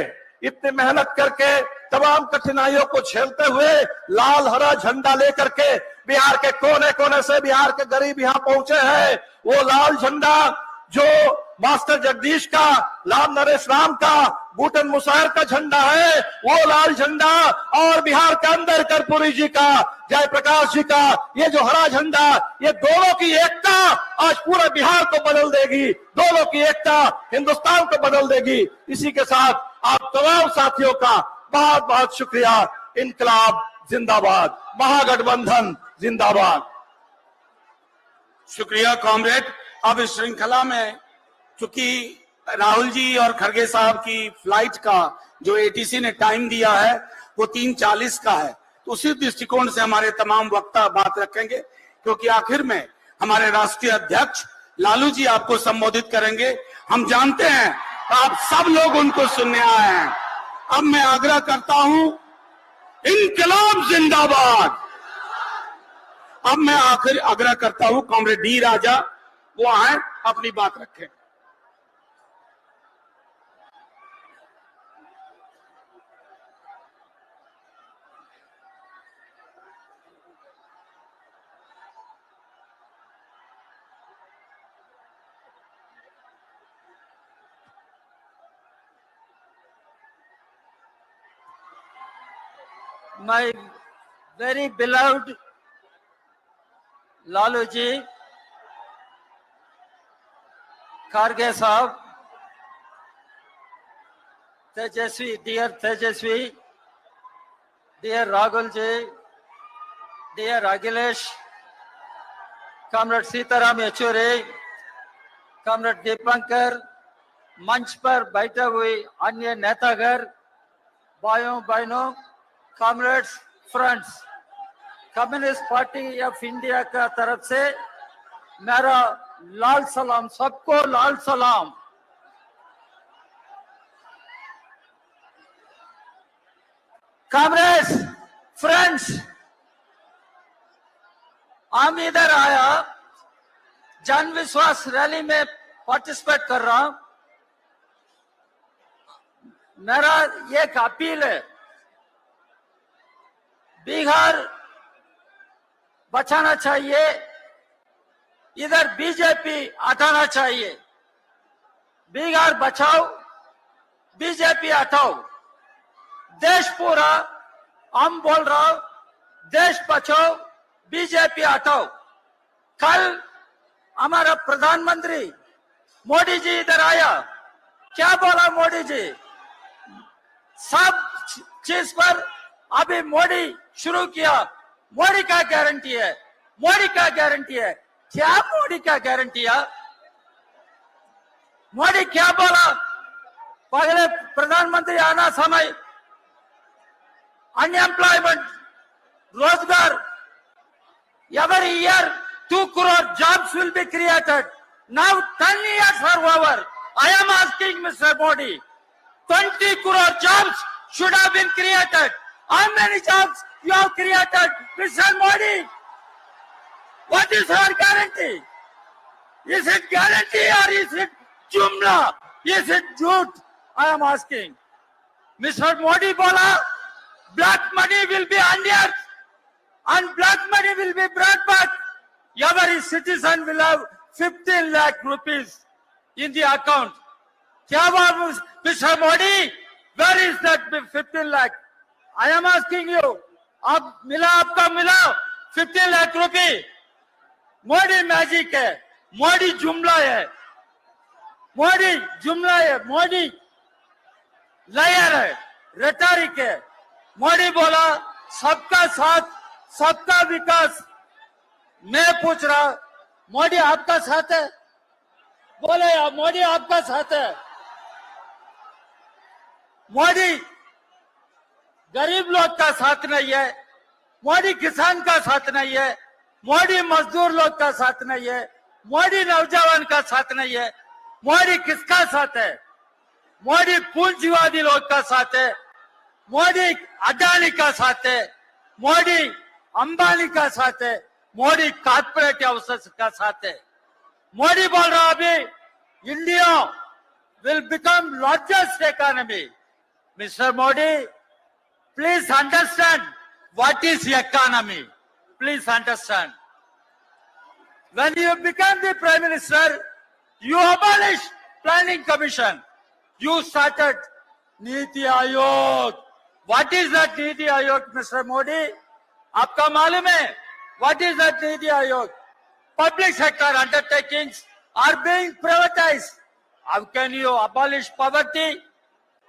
Speaker 3: इतनी मेहनत करके तमाम कठिनाइयों को झेलते हुए लाल हरा झंडा लेकर के बिहार के कोने कोने से बिहार के गरीब यहाँ पहुंचे हैं। वो लाल झंडा जो मास्टर जगदीश का, लाल नरेश राम का, बूटन मुसाहिर का झंडा है, वो लाल झंडा, और बिहार के अंदर कर्पूरी जी का, जयप्रकाश जी का ये जो हरा झंडा, ये दोनों की एकता आज पूरे बिहार को बदल देगी, दोनों की एकता हिंदुस्तान को बदल देगी। इसी के साथ आप तमाम साथियों का बहुत बहुत शुक्रिया। इनकलाब जिंदाबाद, महागठबंधन जिंदाबाद।
Speaker 2: शुक्रिया कॉमरेड। अब इस श्रृंखला में चूंकि राहुल जी और खड़गे साहब की फ्लाइट का जो एटीसी ने टाइम दिया है वो 3:40 का है, तो उसी दृष्टिकोण से हमारे तमाम वक्ता बात रखेंगे, क्योंकि आखिर में हमारे राष्ट्रीय अध्यक्ष लालू जी आपको संबोधित करेंगे। हम जानते हैं आप सब लोग उनको सुनने आए हैं। अब मैं आग्रह करता हूं, इनकलाब जिंदाबाद। अब मैं आखिर आग्रह करता हूं कॉमरेड डी राजा वो आए, अपनी बात रखें।
Speaker 4: my very beloved Laluji, Kharge Sahab, Tejasvi, dear Tejasvi, dear Rahulji, dear Akhilesh, Comrade Sitaram Yechury, Comrade Deepankar, मंच पर बैठे हुए अन्य नेतागण, भाइयों बहनों, comrades, friends, communist party of India का तरफ से मेरा लाल सलाम, सबको लाल सलाम। कॉमरेड्स, फ्रेंड्स, हम इधर आया, जन विश्वास रैली में पार्टिसिपेट कर रहा हूं। मेरा एक अपील है, बिहार बचाना चाहिए, इधर बीजेपी हटाना चाहिए। बिहार बचाओ, बीजेपी हटाओ। देश पूरा हम बोल रहा हूं, देश बचाओ, बीजेपी हटाओ। कल हमारा प्रधानमंत्री मोदी जी इधर आया, क्या बोला मोदी जी? सब चीज पर अभी मोदी शुरू किया, मोदी का गारंटी है, मोदी का गारंटी है। क्या मोदी का गारंटी है? मोदी क्या बोला? पहले प्रधानमंत्री आना समय अनएम्प्लॉयमेंट, रोजगार, every year 2 crore jobs will be created. Now 10 years are over. I am asking Mr. Modi, 20 crore jobs should have been created. How many jobs you have created, Mr. Modi? What is our guarantee? Is it guarantee or is it jumla? Is it jhoot? I am asking. Mr. Modi bola, black money will be unleashed and black money will be brought back. Every citizen will have 15 lakh rupees in the account. क्या बात Mr. Modi? Where is that 15 lakh? I am asking you. आप मिला, आपका मिला 15 lakh रुपए? Modi magic है, मोदी जुमला है, मोदी जुमला है, मोदी लायर है, रेटोरिक है। मोदी बोला सबका साथ, सबका विकास। मैं पूछ रहा, मोदी आपका साथ है? बोले मोदी आपका साथ है? मोदी गरीब लोग का साथ नहीं है, मोदी किसान का साथ नहीं है, मोदी मजदूर लोग का साथ नहीं है, मोदी नौजवान का साथ नहीं है। मोदी किसका साथ है? मोदी पूंजीवादी लोग का साथ है, मोदी अडानी का साथ है, मोदी अंबानी का साथ है, मोदी कॉर्पोरेट हाउसेस का साथ है। मोदी बोल रहा अभी India will become largest economy. Mister Modi, please understand what is economy. Please understand. When you became the Prime Minister, you abolished Planning Commission. You started Niti Aayog. What is that Niti Aayog, Mr. Modi? आपका मालूम है? What is that Niti Aayog? Public sector undertakings are being privatized. How can you abolish poverty?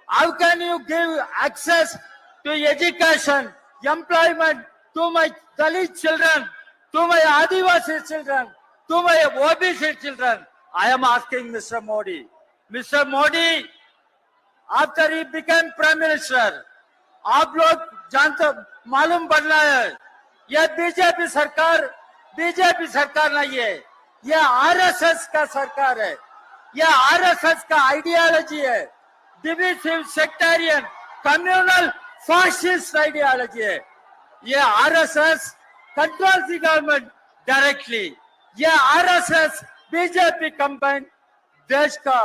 Speaker 4: How can you give access to education, employment, to my Dalit children, to my Adivasi children, to my OBC children? I am asking Mr. Modi. Mr. Modi, after he became Prime Minister, आप लोग जानते मालूम पड़ना है, यह BJP सरकार नहीं है, यह आरएसएस का सरकार है, यह आरएसएस का आइडियोलॉजी है, divisive sectarian communal fascist ideology है। यह RSS controls the government directly. यह आरएसएस बीजेपी कंबाइन देश का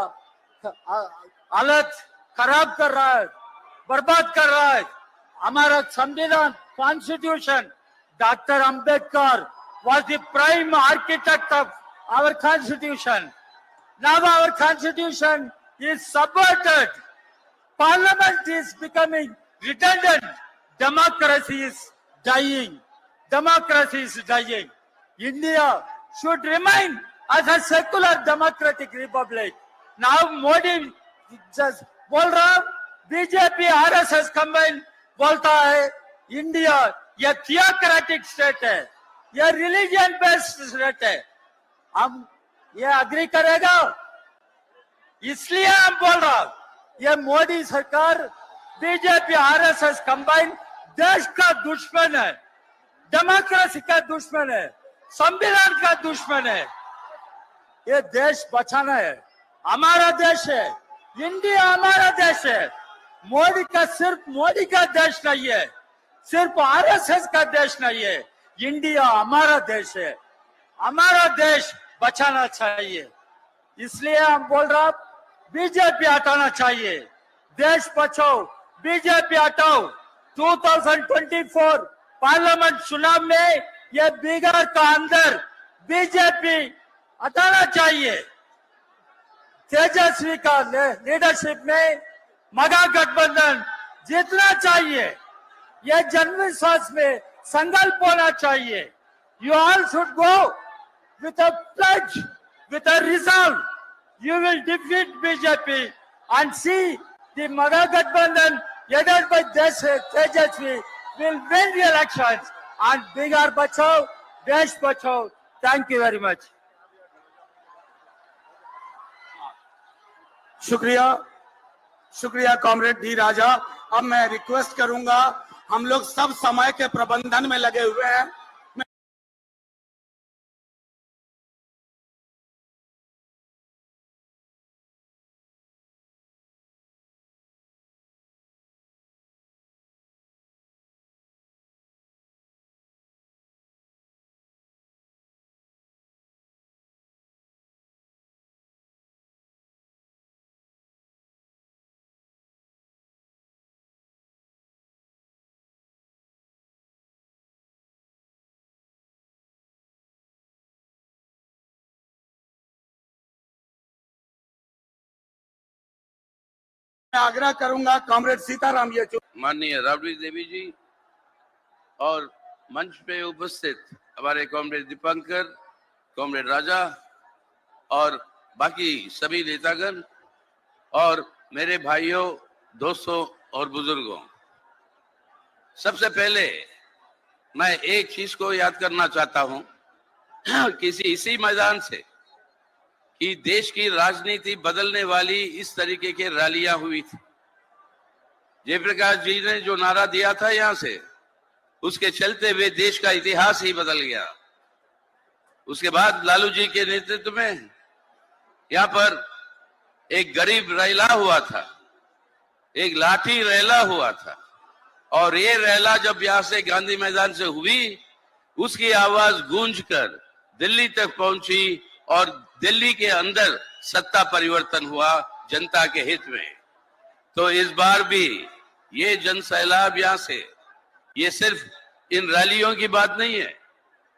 Speaker 4: हालत खराब कर रहा है, बर्बाद कर रहा है। हमारा संविधान, constitution, doctor Ambedkar was the prime architect of our constitution. Now our constitution is subverted. Parliament is becoming redundant, democracy is dying. Democracy is dying. India should remain as a secular democratic republic. Now Modi just बोल रहा, BJP RSS combine बोलता है India ये theocratic state है, ये religion based state है। हम ये अग्री करेगा? इसलिए हम बोल रहा, ये मोदी सरकार बीजेपी आरएसएस कंबाइन देश का दुश्मन है, डेमोक्रेसी का दुश्मन है, संविधान का दुश्मन है। ये देश बचाना है, हमारा देश है, इंडिया हमारा देश है। मोदी का सिर्फ मोदी का देश नहीं है, सिर्फ आरएसएस का देश नहीं है, इंडिया हमारा देश है। हमारा देश बचाना चाहिए, इसलिए हम बोल रहा बीजेपी हटाना चाहिए। देश बचाओ, बीजेपी हटाओ। 2024 पार्लियामेंट चुनाव में ये बिहार का अंदर बीजेपी हटाना चाहिए। तेजस्वी का लीडरशिप में महागठबंधन जीतना चाहिए। ये जन्मविश्वास में संकल्प होना चाहिए। You all should go with a pledge, with a resolve. You will defeat BJP and see the Mahagठबंधन headed by Tejasvi will win the elections and Bihar bachao, Desh bachao. Thank you very much.
Speaker 2: शुक्रिया, शुक्रिया comrade D राजा। अब मैं request करूंगा, हम लोग सब समय के प्रबंधन में लगे हुए हैं। मैं आग्रह करूंगा कॉमरेड सीताराम येचुरी,
Speaker 5: माननीय राबड़ी देवी जी और मंच पे उपस्थित हमारे कॉमरेड दीपंकर, कॉमरेड राजा और बाकी सभी नेतागण और मेरे भाइयों, दोस्तों और बुजुर्गों, सबसे पहले मैं एक चीज को याद करना चाहता हूं किसी इसी मैदान से कि देश की राजनीति बदलने वाली इस तरीके के रैलियां हुई थी। जयप्रकाश जी ने जो नारा दिया था यहां से, उसके चलते हुए देश का इतिहास ही बदल गया। उसके बाद लालू जी के नेतृत्व में यहां पर एक गरीब रैला हुआ था, एक लाठी रैला हुआ था, और ये रैला जब यहां से गांधी मैदान से हुई, उसकी आवाज गूंजकर दिल्ली तक पहुंची और दिल्ली के अंदर सत्ता परिवर्तन हुआ जनता के हित में। तो इस बार भी ये जन सैलाब यहां से, ये सिर्फ इन रैलियों की बात नहीं है,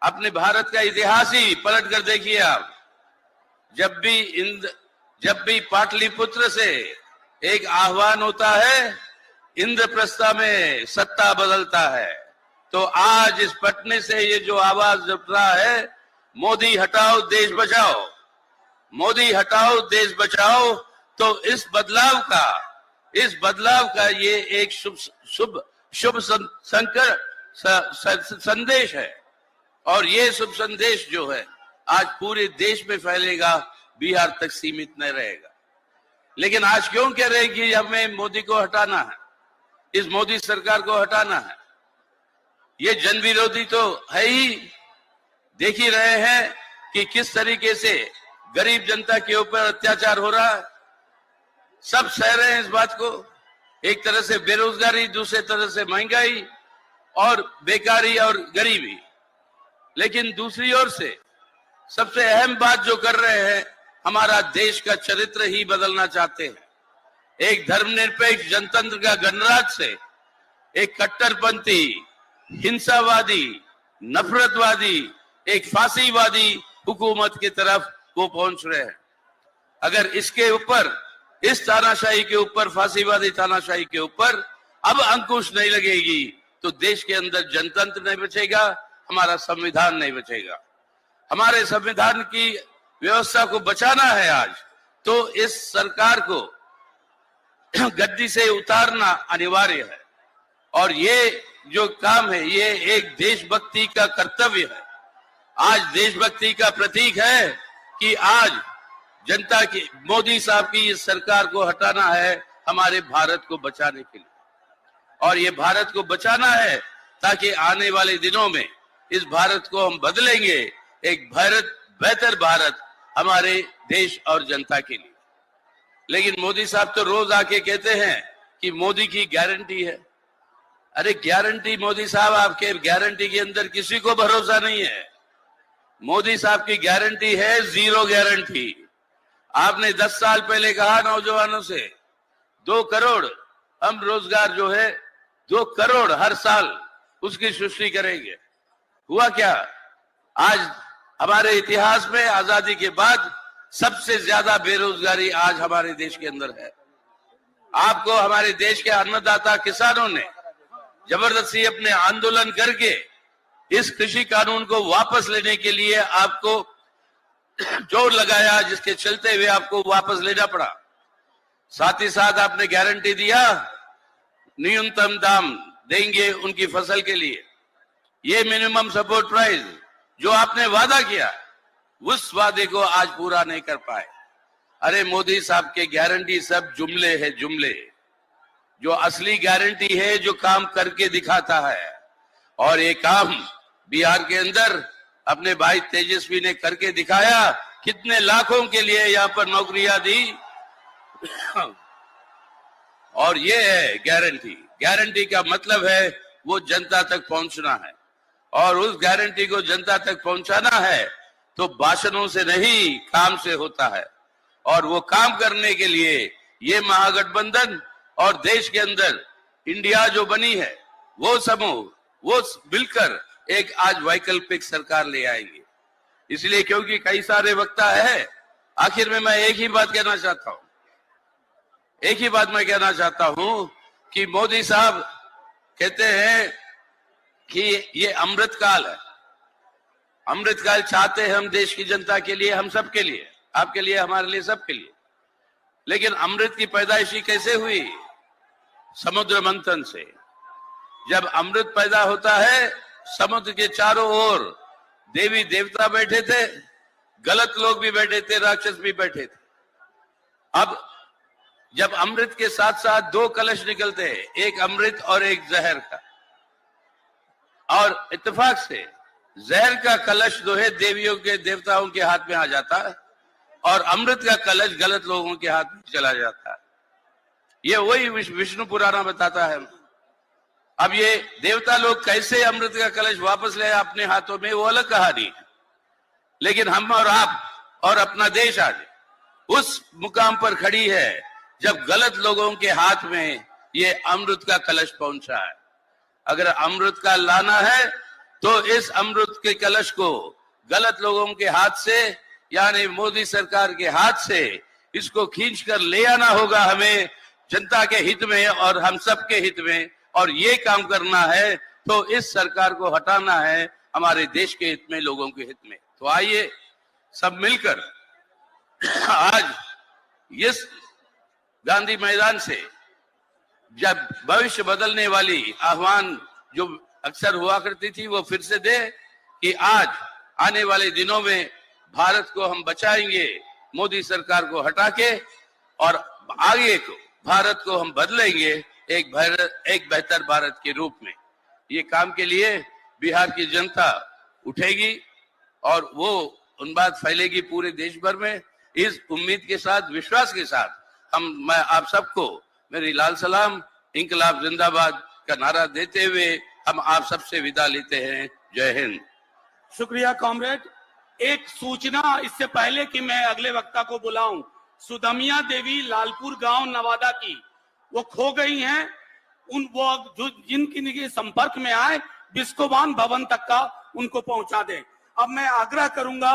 Speaker 5: अपने भारत का इतिहास ही पलट कर देखिए आप। जब भी पाटलिपुत्र से एक आह्वान होता है, इंद्रप्रस्थ में सत्ता बदलता है। तो आज इस पटने से ये जो आवाज उठ रहा है, मोदी हटाओ देश बचाओ, मोदी हटाओ देश बचाओ, तो इस बदलाव का ये एक शुभ संदेश है। और ये शुभ संदेश जो है आज पूरे देश में फैलेगा, बिहार तक सीमित नहीं रहेगा। लेकिन आज क्यों कह रहे हैं कि हमें मोदी को हटाना है, इस मोदी सरकार को हटाना है? ये जन विरोधी तो है ही। देख ही रहे हैं कि किस तरीके से गरीब जनता के ऊपर अत्याचार हो रहा है। सब सह रहे हैं इस बात को। एक तरह से बेरोजगारी, दूसरे तरह से महंगाई और बेकारी और गरीबी। लेकिन दूसरी ओर से सबसे अहम बात जो कर रहे हैं, हमारा देश का चरित्र ही बदलना चाहते हैं। एक धर्मनिरपेक्ष जनतंत्र का गणराज्य से एक कट्टरपंथी, हिंसावादी, नफरतवादी, एक फांसीवादी हुकूमत की तरफ वो पहुंच रहे हैं। अगर इसके ऊपर, इस तानाशाही के ऊपर, फांसीवादी तानाशाही के ऊपर अब अंकुश नहीं लगेगी, तो देश के अंदर जनतंत्र नहीं बचेगा, हमारा संविधान नहीं बचेगा। हमारे संविधान की व्यवस्था को बचाना है आज, तो इस सरकार को गद्दी से उतारना अनिवार्य है। और ये जो काम है ये एक देशभक्ति का कर्तव्य है। आज देशभक्ति का प्रतीक है कि आज जनता की, मोदी साहब की इस सरकार को हटाना है हमारे भारत को बचाने के लिए। और ये भारत को बचाना है ताकि आने वाले दिनों में इस भारत को हम बदलेंगे, एक भारत, बेहतर भारत हमारे देश और जनता के लिए। लेकिन मोदी साहब तो रोज आके कहते हैं कि मोदी की गारंटी है। अरे गारंटी मोदी साहब, आपके गारंटी के अंदर किसी को भरोसा नहीं है। मोदी साहब की गारंटी है जीरो गारंटी। आपने 10 साल पहले कहा नौजवानों से 2 करोड़ हम रोजगार जो है 2 करोड़ हर साल उसकी सृष्टि करेंगे। हुआ क्या? आज हमारे इतिहास में आजादी के बाद सबसे ज्यादा बेरोजगारी आज हमारे देश के अंदर है। आपको हमारे देश के अन्नदाता किसानों ने जबरदस्ती अपने आंदोलन करके इस कृषि कानून को वापस लेने के लिए आपको जोर लगाया, जिसके चलते हुए आपको वापस लेना पड़ा। साथ ही साथ आपने गारंटी दिया न्यूनतम दाम देंगे उनकी फसल के लिए। ये मिनिमम सपोर्ट प्राइस जो आपने वादा किया, उस वादे को आज पूरा नहीं कर पाए। अरे मोदी साहब के गारंटी सब जुमले है, जुमले। जो असली गारंटी है जो काम करके दिखाता है, और ये काम बिहार के अंदर अपने भाई तेजस्वी ने करके दिखाया। कितने लाखों के लिए यहाँ पर नौकरियां दी। और ये है गारंटी। गारंटी का मतलब है वो जनता तक पहुंचना है, और उस गारंटी को जनता तक पहुंचाना है तो भाषणों से नहीं, काम से होता है। और वो काम करने के लिए ये महागठबंधन और देश के अंदर इंडिया जो बनी है, वो समूह, वो मिलकर एक आज वैकल्पिक सरकार ले आएंगे। इसलिए क्योंकि कई सारे वक्ता है, आखिर में मैं एक ही बात कहना चाहता हूं, एक ही बात मैं कहना चाहता हूं कि मोदी साहब कहते हैं कि ये अमृत काल है। अमृत काल चाहते हैं हम देश की जनता के लिए, हम सबके लिए, आपके लिए, हमारे लिए, सबके लिए। लेकिन अमृत की पैदाइशी कैसे हुई? समुद्र मंथन से। जब अमृत पैदा होता है, समुद्र के चारों ओर देवी देवता बैठे थे, गलत लोग भी बैठे थे, राक्षस भी बैठे थे। अब जब अमृत के साथ साथ 2 कलश निकलते हैं, एक अमृत और एक जहर का, और इत्तेफाक से जहर का कलश जो है देवियों के, देवताओं के हाथ में आ जाता है, और अमृत का कलश गलत लोगों के हाथ में चला जाता है। ये वही विष्णु पुराण बताता है। अब ये देवता लोग कैसे अमृत का कलश वापस ले अपने हाथों में, वो अलग कहानी है। लेकिन हम और आप और अपना देश आज उस मुकाम पर खड़ी है जब गलत लोगों के हाथ में ये अमृत का कलश पहुंचा है। अगर अमृत का लाना है तो इस अमृत के कलश को गलत लोगों के हाथ से, यानी मोदी सरकार के हाथ से, इसको खींच कर ले आना होगा हमें, जनता के हित में और हम सबके हित में। और ये काम करना है तो इस सरकार को हटाना है हमारे देश के हित में, लोगों के हित में। तो आइए सब मिलकर आज इस गांधी मैदान से जब भविष्य बदलने वाली आह्वान जो अक्सर हुआ करती थी वो फिर से दे कि आज आने वाले दिनों में भारत को हम बचाएंगे मोदी सरकार को हटा के, और आगे को भारत को हम बदलेंगे एक बेहतर भारत के रूप में। ये काम के लिए बिहार की जनता उठेगी और वो उन बात फैलेगी पूरे देश भर में। इस उम्मीद के साथ, विश्वास के साथ मैं आप सबको मेरी लाल सलाम, इंकलाब जिंदाबाद का नारा देते हुए हम आप सबसे विदा लेते हैं। जय हिंद।
Speaker 2: शुक्रिया कॉमरेड। एक सूचना इससे पहले कि मैं अगले वक्ता को बुलाऊं, सुदमिया देवी लालपुर गांव नवादा की, वो खो गई हैं। वो जिनके संपर्क में आए बिस्कोबान भवन तक का उनको पहुंचा दें। अब मैं आग्रह करूंगा,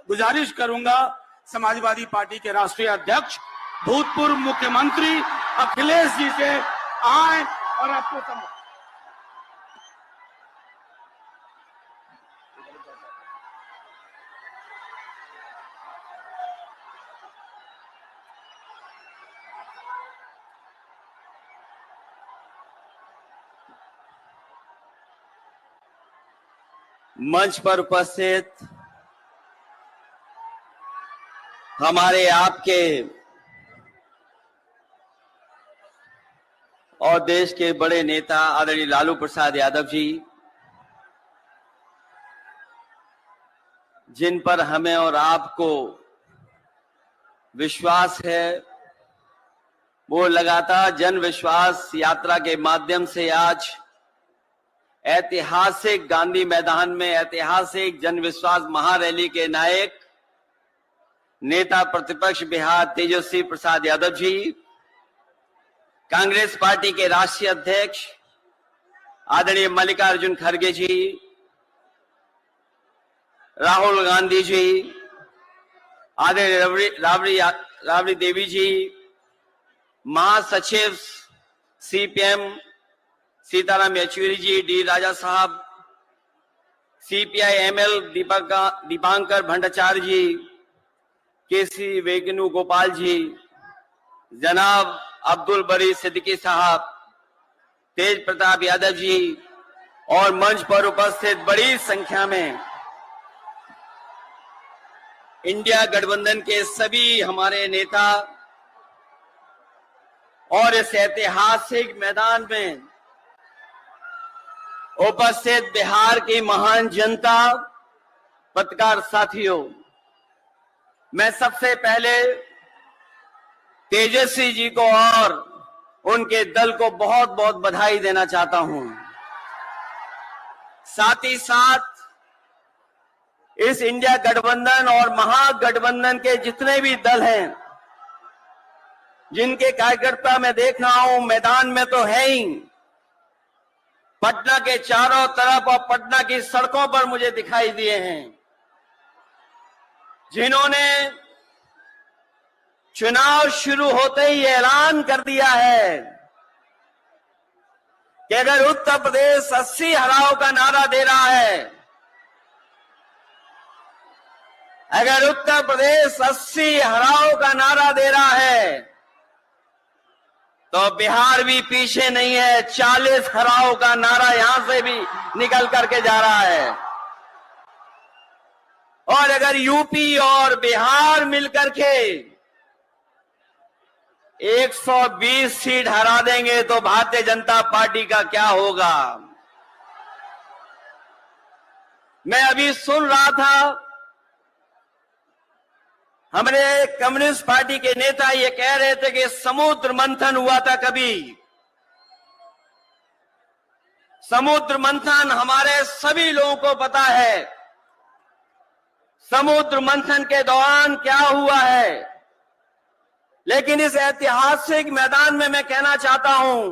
Speaker 2: गुजारिश करूंगा समाजवादी पार्टी के राष्ट्रीय अध्यक्ष भूतपूर्व मुख्यमंत्री अखिलेश जी से आए और आपको
Speaker 6: मंच पर उपस्थित हमारे आपके और देश के बड़े नेता आदरणीय लालू प्रसाद यादव जी, जिन पर हमें और आपको विश्वास है, वो लगातार जन विश्वास यात्रा के माध्यम से आज ऐतिहासिक गांधी मैदान में ऐतिहासिक जन विश्वास महारैली के नायक नेता प्रतिपक्ष बिहार तेजस्वी प्रसाद यादव जी, कांग्रेस पार्टी के राष्ट्रीय अध्यक्ष आदरणीय मल्लिकार्जुन खड़गे जी, राहुल गांधी जी, आदरणीय राबड़ी देवी जी, महासचिव सीपीएम सीताराम येचुरी जी, डी राजा साहब, सीपीआई एमएल दीपांकर भट्टाचार्य जी, केसी वेणुगोपाल जी, जनाब अब्दुल बरी सिद्दीकी साहब, तेज प्रताप यादव जी और मंच पर उपस्थित बड़ी संख्या में इंडिया गठबंधन के सभी हमारे नेता और इस ऐतिहासिक मैदान में उपस्थित बिहार की महान जनता, पत्रकार साथियों, मैं सबसे पहले तेजस्वी जी को और उनके दल को बहुत बहुत बधाई देना चाहता हूं। साथ ही साथ इस इंडिया गठबंधन और महागठबंधन के जितने भी दल हैं, जिनके कार्यकर्ता मैं देख रहा हूं मैदान में तो है ही, पटना के चारों तरफ और पटना की सड़कों पर मुझे दिखाई दिए हैं, जिन्होंने चुनाव शुरू होते ही ऐलान कर दिया है कि अगर उत्तर प्रदेश 80 हराओ का नारा दे रहा है, अगर उत्तर प्रदेश 80 हराओ का नारा दे रहा है तो बिहार भी पीछे नहीं है, 40 हराओ का नारा यहां से भी निकल करके जा रहा है। और अगर यूपी और बिहार मिलकर के 120 सीट हरा देंगे तो भारतीय जनता पार्टी का क्या होगा। मैं अभी सुन रहा था, हमारे कम्युनिस्ट पार्टी के नेता ये कह रहे थे कि समुद्र मंथन हुआ था कभी। समुद्र मंथन हमारे सभी लोगों को पता है, समुद्र मंथन के दौरान क्या हुआ है। लेकिन इस ऐतिहासिक मैदान में मैं कहना चाहता हूं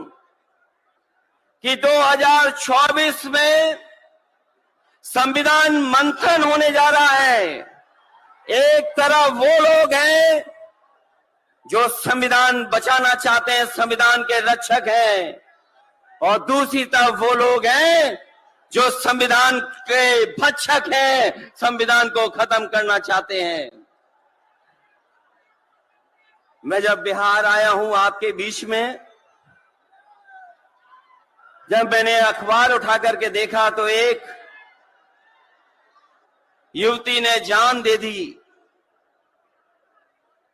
Speaker 6: कि 2024 में संविधान मंथन होने जा रहा है। एक तरफ वो लोग हैं जो संविधान बचाना चाहते हैं, संविधान के रक्षक हैं, और दूसरी तरफ वो लोग हैं जो संविधान के भक्षक हैं, संविधान को खत्म करना चाहते हैं। मैं जब बिहार आया हूं आपके बीच में, जब मैंने अखबार उठा करके देखा तो एक युवती ने जान दे दी।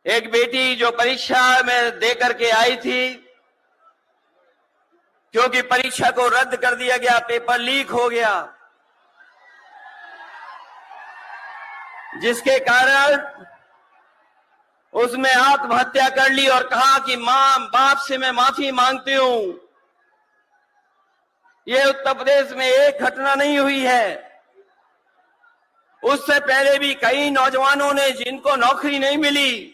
Speaker 6: एक बेटी जो परीक्षा में दे करके आई थी, क्योंकि परीक्षा को रद्द कर दिया गया, पेपर लीक हो गया, जिसके कारण उसने आत्महत्या कर ली और कहा कि मां बाप से मैं माफी मांगती हूं। यह उत्तर प्रदेश में एक घटना नहीं हुई है, उससे पहले भी कई नौजवानों ने, जिनको नौकरी नहीं मिली,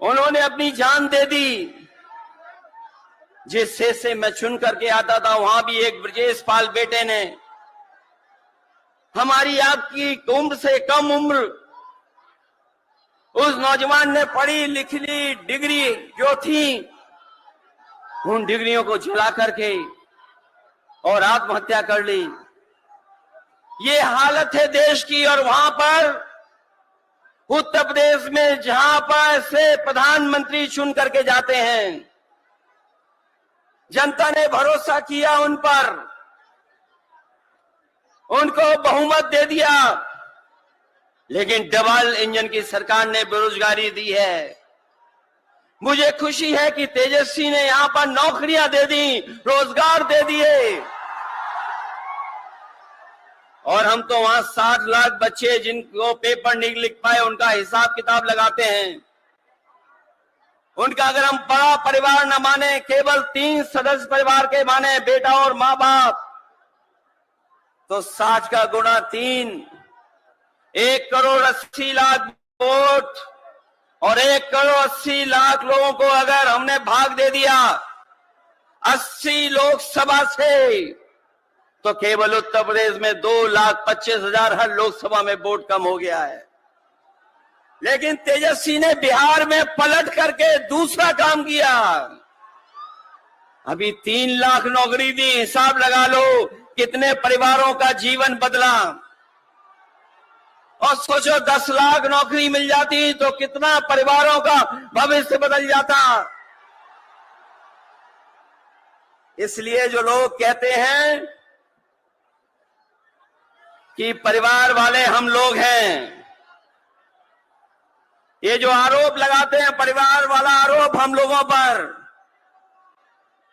Speaker 6: उन्होंने अपनी जान दे दी। जिस से मैं चुन करके आता था, वहां भी एक ब्रजेश पाल बेटे ने, हमारी आपकी उम्र से कम उम्र, उस नौजवान ने पढ़ी लिखी डिग्री जो थी, उन डिग्रियों को जला करके और आत्महत्या कर ली। ये हालत है देश की। और वहां पर उत्तर प्रदेश में जहां पर से प्रधानमंत्री चुन करके जाते हैं, जनता ने भरोसा किया उन पर, उनको बहुमत दे दिया, लेकिन डबल इंजन की सरकार ने बेरोजगारी दी है। मुझे खुशी है कि तेजस्वी ने यहां पर नौकरियां दे दी, रोजगार दे दिए, और हम तो वहां 60 लाख बच्चे जिनको पेपर नहीं लिख पाए उनका हिसाब किताब लगाते हैं। उनका अगर हम बड़ा परिवार न माने, केवल 3 सदस्य परिवार के माने, बेटा और मां बाप, तो 60 का गुणा 3, 1,80,00,000 वोट और 1,80,00,000 लोगों को अगर हमने भाग दे दिया 80 लोकसभा से, तो केवल उत्तर प्रदेश में 2,25,000 हर लोकसभा में वोट कम हो गया है। लेकिन तेजस्वी ने बिहार में पलट करके दूसरा काम किया। अभी 3 लाख नौकरी दी, हिसाब लगा लो कितने परिवारों का जीवन बदला। और सोचो 10 लाख नौकरी मिल जाती तो कितना परिवारों का भविष्य बदल जाता। इसलिए जो लोग कहते हैं कि परिवार वाले हम लोग हैं, ये जो आरोप लगाते हैं परिवार वाला आरोप हम लोगों पर,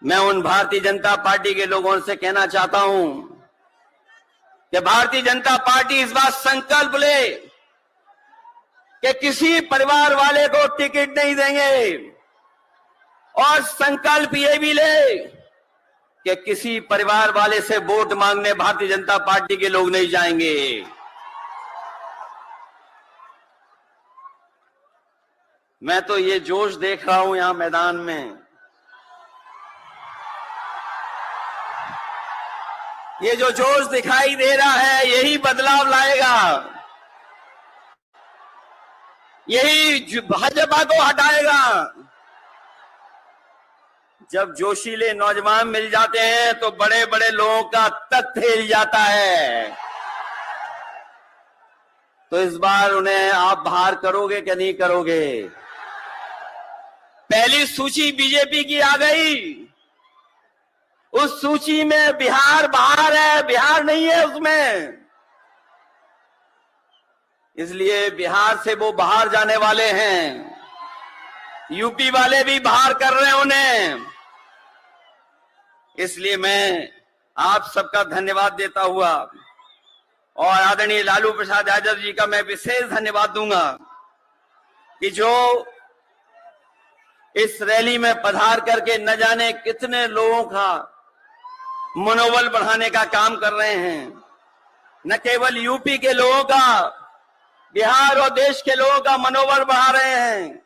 Speaker 6: मैं उन भारतीय जनता पार्टी के लोगों से कहना चाहता हूं कि भारतीय जनता पार्टी इस बात संकल्प ले कि किसी परिवार वाले को टिकट नहीं देंगे, और संकल्प ये भी ले कि किसी परिवार वाले से वोट मांगने भारतीय जनता पार्टी के लोग नहीं जाएंगे। मैं तो ये जोश देख रहा हूं यहां मैदान में, ये जो जोश दिखाई दे रहा है यही बदलाव लाएगा, यही भाजपा को हटाएगा। जब जोशीले नौजवान मिल जाते हैं तो बड़े बड़े लोगों का तख्त हिल जाता है। तो इस बार उन्हें आप बाहर करोगे कि नहीं करोगे? पहली सूची बीजेपी की आ गई, उस सूची में बिहार बाहर है, बिहार नहीं है उसमें। इसलिए बिहार से वो बाहर जाने वाले हैं, यूपी वाले भी बाहर कर रहे हैं उन्हें। इसलिए मैं आप सबका धन्यवाद देता हुआ और आदरणीय लालू प्रसाद यादव जी का मैं विशेष धन्यवाद दूंगा कि जो इस रैली में पधार करके न जाने कितने लोगों का मनोबल बढ़ाने का काम कर रहे हैं। न केवल यूपी के लोगों का, बिहार और देश के लोगों का मनोबल बढ़ा रहे हैं।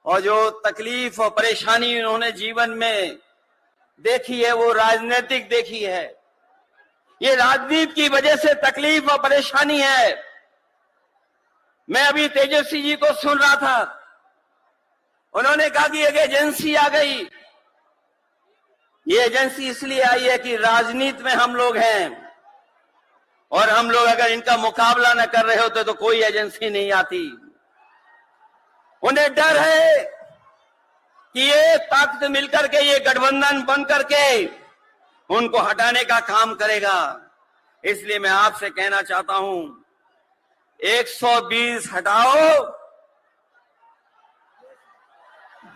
Speaker 6: और जो तकलीफ और परेशानी उन्होंने जीवन में देखी है वो राजनीतिक देखी है। ये राजनीति की वजह से तकलीफ और परेशानी है। मैं अभी तेजस्वी जी को सुन रहा था, उन्होंने कहा कि एक एजेंसी आ गई। ये एजेंसी इसलिए आई है कि राजनीति में हम लोग हैं, और हम लोग अगर इनका मुकाबला न कर रहे होते तो कोई एजेंसी नहीं आती। उन्हें डर है कि ये ताकत मिलकर के, ये गठबंधन बन करके उनको हटाने का काम करेगा। इसलिए मैं आपसे कहना चाहता हूं, 120 हटाओ,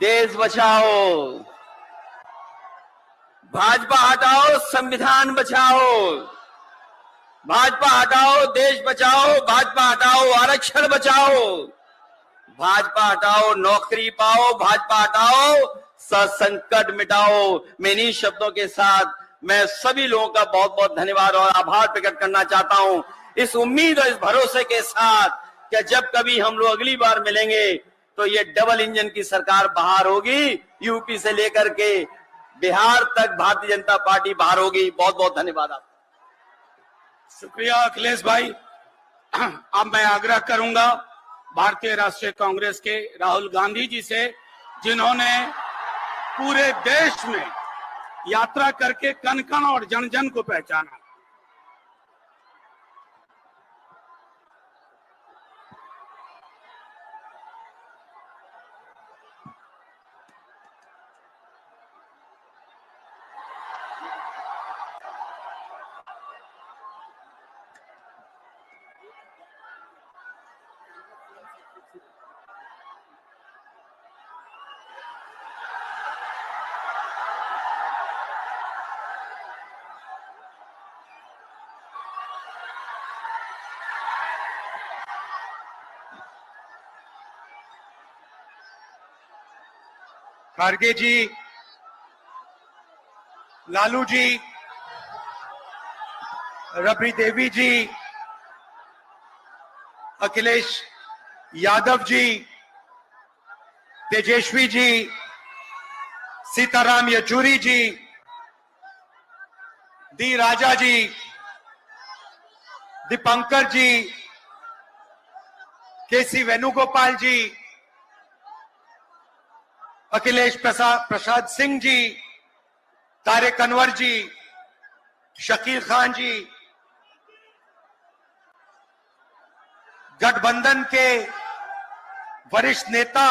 Speaker 6: देश बचाओ। भाजपा हटाओ, संविधान बचाओ। भाजपा हटाओ, देश बचाओ। भाजपा हटाओ, आरक्षण बचाओ। भाजपा हटाओ, नौकरी पाओ। भाजपा हटाओ, संकट मिटाओ। मैं इन्हीं शब्दों के साथ मैं सभी लोगों का बहुत बहुत धन्यवाद और आभार प्रकट करना चाहता हूं, इस उम्मीद और इस भरोसे के साथ कि जब कभी हम लोग अगली बार मिलेंगे तो ये डबल इंजन की सरकार बाहर होगी, यूपी से लेकर के बिहार तक भारतीय जनता पार्टी बाहर होगी। बहुत बहुत धन्यवाद आपका।
Speaker 2: शुक्रिया अखिलेश भाई। अब मैं आग्रह करूंगा भारतीय राष्ट्रीय कांग्रेस के राहुल गांधी जी से, जिन्होंने पूरे देश में यात्रा करके कण कण और जन जन को पहचाना। खारगे जी, लालू जी, रबड़ी देवी जी, अखिलेश यादव जी, तेजस्वी जी, सीताराम येचुरी जी, डी राजा जी, दीपंकर जी, केसी वेणुगोपाल जी, अखिलेश प्रसाद सिंह जी, तारिक अनवर जी, शकील खान जी, गठबंधन के वरिष्ठ नेता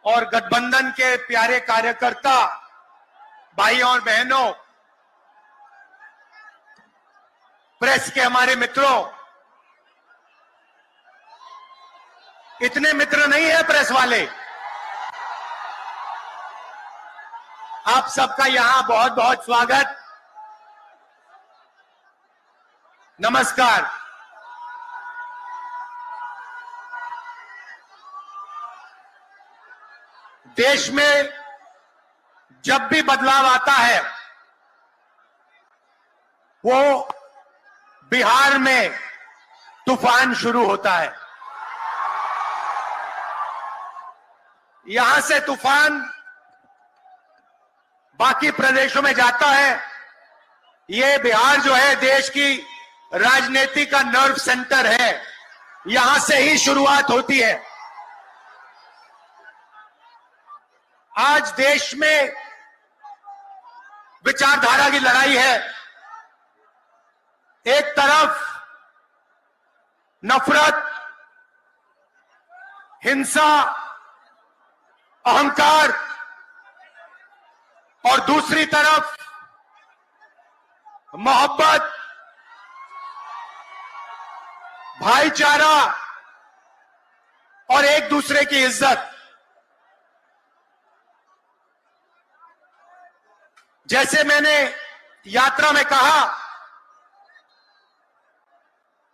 Speaker 2: और गठबंधन के प्यारे कार्यकर्ता, भाइयों और बहनों, प्रेस के हमारे मित्रों, इतने मित्र नहीं है प्रेस वाले। आप सबका यहां बहुत बहुत स्वागत, नमस्कार। देश में जब भी बदलाव आता है, वो बिहार में तूफान शुरू होता है। यहां से तूफान बाकी प्रदेशों में जाता है। ये बिहार जो है देश की राजनीति का नर्व सेंटर है, यहां से ही शुरुआत होती है। आज देश में विचारधारा की लड़ाई है। एक तरफ नफरत, हिंसा, अहंकार और दूसरी तरफ मोहब्बत, भाईचारा और एक दूसरे की इज्जत। जैसे मैंने यात्रा में कहा,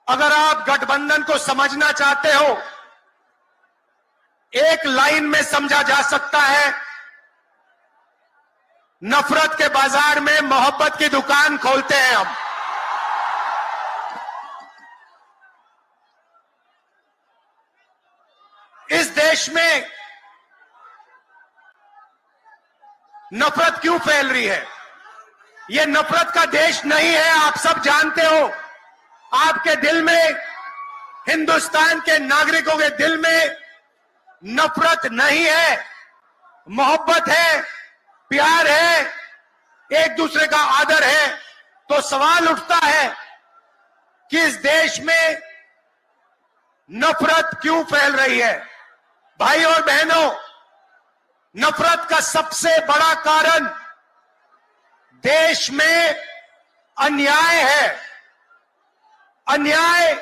Speaker 2: अगर आप गठबंधन को समझना चाहते हो, एक लाइन में समझा जा सकता है, नफरत के बाजार में मोहब्बत की दुकान खोलते हैं हम। इस देश में नफरत क्यों फैल रही है? यह नफरत का देश नहीं है, आप सब जानते हो। आपके दिल में, हिंदुस्तान के नागरिकों के दिल में नफरत नहीं है, मोहब्बत है, प्यार है, एक दूसरे का आदर है। तो सवाल उठता है कि इस देश में नफरत क्यों फैल रही है? भाई और बहनों, नफरत का सबसे बड़ा कारण देश में अन्याय है। अन्याय,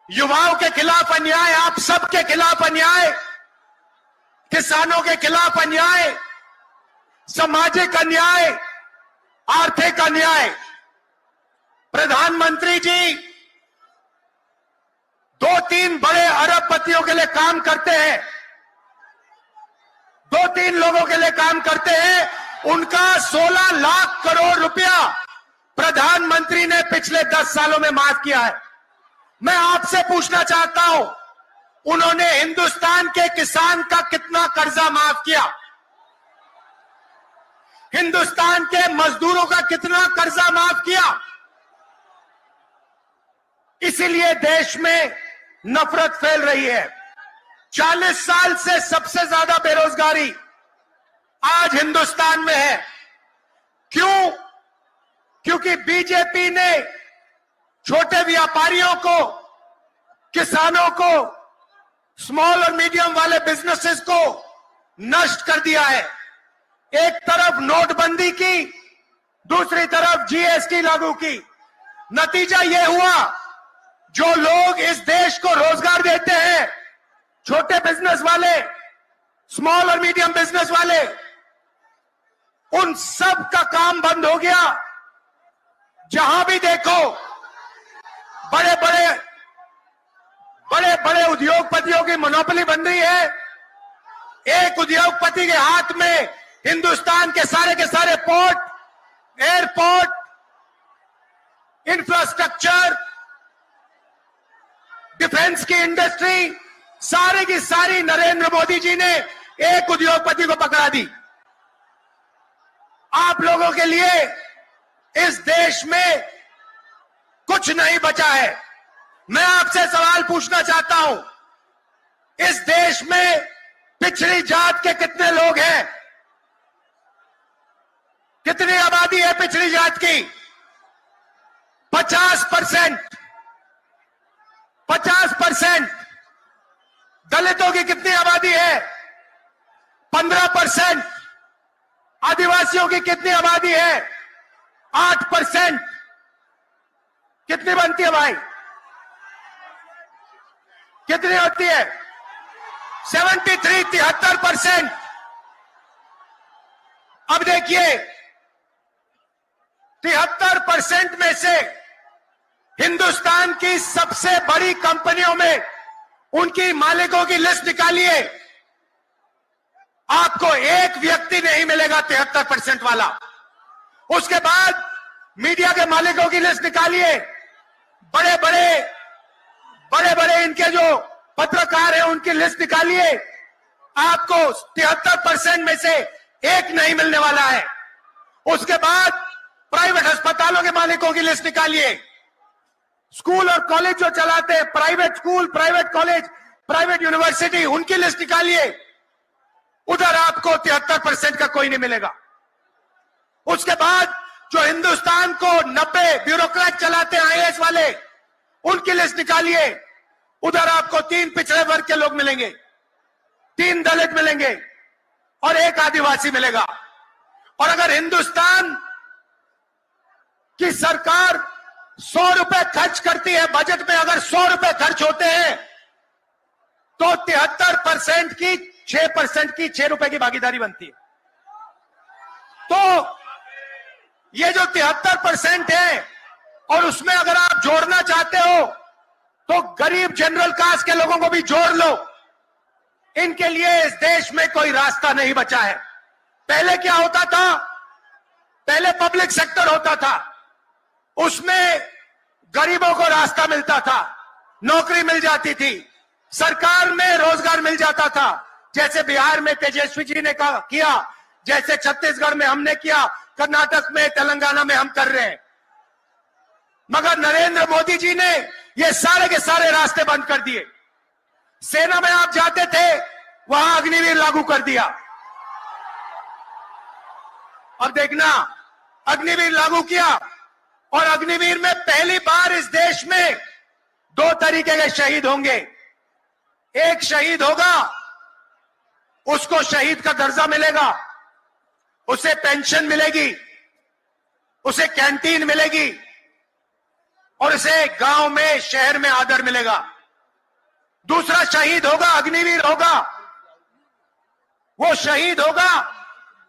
Speaker 2: युवाओं के खिलाफ अन्याय, आप सबके खिलाफ अन्याय, किसानों के खिलाफ अन्याय, सामाजिक अन्याय, आर्थिक अन्याय। प्रधानमंत्री जी 2-3 बड़े अरबपतियों के लिए काम करते हैं, 2-3 लोगों के लिए काम करते हैं। उनका 16 लाख करोड़ रुपया प्रधानमंत्री ने पिछले 10 सालों में माफ किया है। मैं आपसे पूछना चाहता हूं, उन्होंने हिंदुस्तान के किसान का कितना कर्जा माफ किया? हिंदुस्तान के मजदूरों का कितना कर्जा माफ किया? इसीलिए देश में नफरत फैल रही है। 40 साल से सबसे ज्यादा बेरोजगारी आज हिंदुस्तान में है। क्यों? क्योंकि बीजेपी ने छोटे व्यापारियों को, किसानों को, स्मॉल और मीडियम वाले बिजनेसेस को नष्ट कर दिया है। एक तरफ नोटबंदी की, दूसरी तरफ जीएसटी लागू की। नतीजा यह हुआ, जो लोग इस देश को रोजगार देते हैं, छोटे बिजनेस वाले, स्मॉल और मीडियम बिजनेस वाले, उन सब का काम बंद हो गया। जहां भी देखो बड़े बड़े उद्योगपतियों की मोनोपोली बन रही है। एक उद्योगपति के हाथ में हिंदुस्तान के सारे पोर्ट, एयरपोर्ट, इंफ्रास्ट्रक्चर, डिफेंस की इंडस्ट्री, सारी की सारी नरेंद्र मोदी जी ने एक उद्योगपति को पकड़ा दी। आप लोगों के लिए इस देश में कुछ नहीं बचा है। मैं आपसे सवाल पूछना चाहता हूं, इस देश में पिछड़ी जात के कितने लोग हैं? कितनी आबादी है पिछड़ी जात की? 50%। 50%। दलितों की कितनी आबादी है? 15%। आदिवासियों की कितनी आबादी है? 8%। कितनी बनती है भाई? कितनी होती है? 73% अब देखिए, 73% में से हिंदुस्तान की सबसे बड़ी कंपनियों में उनकी मालिकों की लिस्ट निकालिए, आपको एक व्यक्ति नहीं मिलेगा 73% वाला। उसके बाद मीडिया के मालिकों की लिस्ट निकालिए, बड़े बड़े इनके जो पत्रकार हैं उनकी लिस्ट निकालिए, आपको 73% में से एक नहीं मिलने वाला है। उसके बाद प्राइवेट अस्पतालों के मालिकों की लिस्ट निकालिए, स्कूल और कॉलेज जो चलाते हैं, private school, private college, private university, उनकी लिस्ट निकालिए, उधर आपको 73% का कोई नहीं मिलेगा। उसके बाद जो हिंदुस्तान को 90 ब्यूरोक्रेट चलाते हैं, आईएएस वाले, उनकी लिस्ट निकालिए, उधर आपको 3 पिछड़े वर्ग के लोग मिलेंगे, 3 दलित मिलेंगे और 1 आदिवासी मिलेगा। और अगर हिंदुस्तान की सरकार 100 रुपए खर्च करती है, बजट में अगर 100 रुपए खर्च होते हैं तो 73% की 6% की 6 रुपए की भागीदारी बनती है। तो ये जो 73% है, और उसमें अगर आप जोड़ना चाहते हो तो गरीब जनरल कास्ट के लोगों को भी जोड़ लो। इनके लिए इस देश में कोई रास्ता नहीं बचा है। पहले क्या होता था? पहले पब्लिक सेक्टर होता था, उसमें गरीबों को रास्ता मिलता था, नौकरी मिल जाती थी, सरकार में रोजगार मिल जाता था, जैसे बिहार में तेजस्वी जी ने किया, जैसे छत्तीसगढ़ में हमने किया, कर्नाटक में, तेलंगाना में हम कर रहे हैं। मगर नरेंद्र मोदी जी ने ये सारे के सारे रास्ते बंद कर दिए। सेना में आप जाते थे, वहां अग्निवीर लागू कर दिया। अब देखना, अग्निवीर लागू किया, और अग्निवीर में पहली बार इस देश में 2 तरीके के शहीद होंगे। एक शहीद होगा, उसको शहीद का दर्जा मिलेगा, उसे पेंशन मिलेगी, उसे कैंटीन मिलेगी, और उसे गांव में, शहर में आदर मिलेगा। दूसरा शहीद होगा, अग्निवीर होगा, वो शहीद होगा,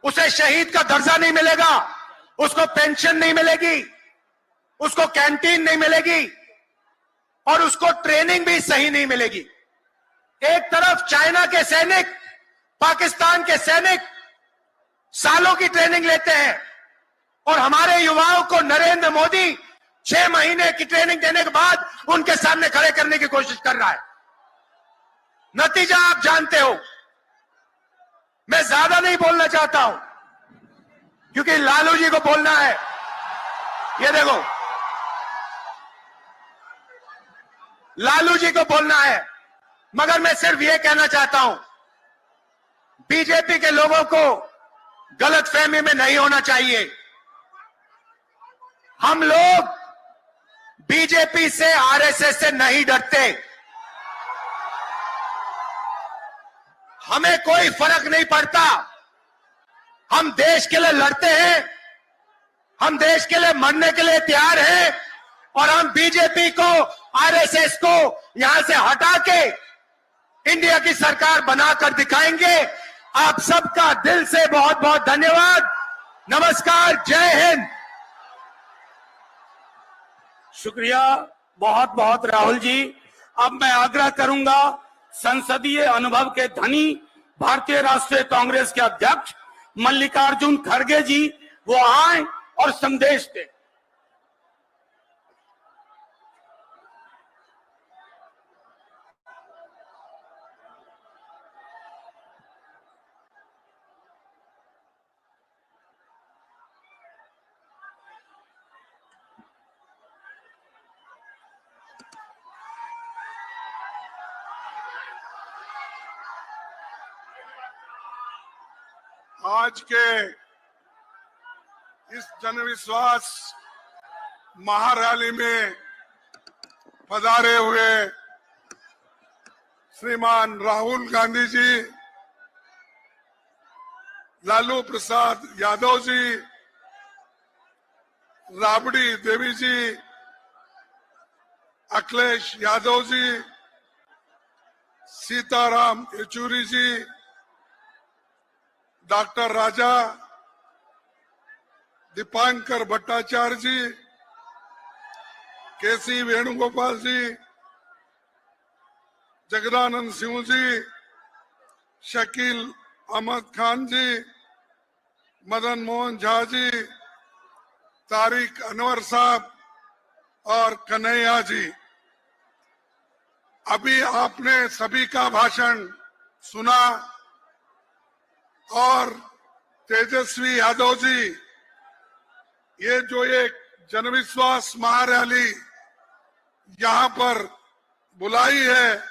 Speaker 2: उसे शहीद का दर्जा नहीं मिलेगा, उसको पेंशन नहीं मिलेगी, उसको कैंटीन नहीं मिलेगी, और उसको ट्रेनिंग भी सही नहीं मिलेगी। एक तरफ चाइना के सैनिक, पाकिस्तान के सैनिक सालों की ट्रेनिंग लेते हैं, और हमारे युवाओं को नरेंद्र मोदी 6 महीने की ट्रेनिंग देने के बाद उनके सामने खड़े करने की कोशिश कर रहा है। नतीजा आप जानते हो। मैं ज्यादा नहीं बोलना चाहता हूं, क्योंकि लालू जी को बोलना है। ये देखो, लालू जी को बोलना है, मगर मैं सिर्फ ये कहना चाहता हूं, बीजेपी के लोगों को गलतफहमी में नहीं होना चाहिए। हम लोग बीजेपी से, आरएसएस से नहीं डरते। हमें कोई फर्क नहीं पड़ता। हम देश के लिए लड़ते हैं, हम देश के लिए मरने के लिए तैयार हैं, और हम बीजेपी को, आरएसएस को यहां से हटा के इंडिया की सरकार बनाकर दिखाएंगे। आप सबका दिल से बहुत बहुत धन्यवाद। नमस्कार, जय हिंद। शुक्रिया बहुत बहुत राहुल जी। अब मैं आग्रह करूंगा संसदीय अनुभव के धनी भारतीय राष्ट्रीय कांग्रेस के अध्यक्ष मल्लिकार्जुन खड़गे जी वो आए और संदेश दें।
Speaker 7: आज के इस जनविश्वास महारैली में पधारे हुए श्रीमान राहुल गांधी जी, लालू प्रसाद यादव जी, राबड़ी देवी जी, अखिलेश यादव जी, सीताराम येचुरी जी, डॉक्टर राजा, दीपांकर भट्टाचार्य जी, केसी वेणुगोपाल जी, जगदानंद सिंह जी, शकील अहमद खान जी, मदन मोहन झा जी, तारिक अनवर साहब और कन्हैया जी। अभी आपने सभी का भाषण सुना और तेजस्वी यादव जी, ये जो एक जनविश्वास महारैली यहाँ पर बुलाई है,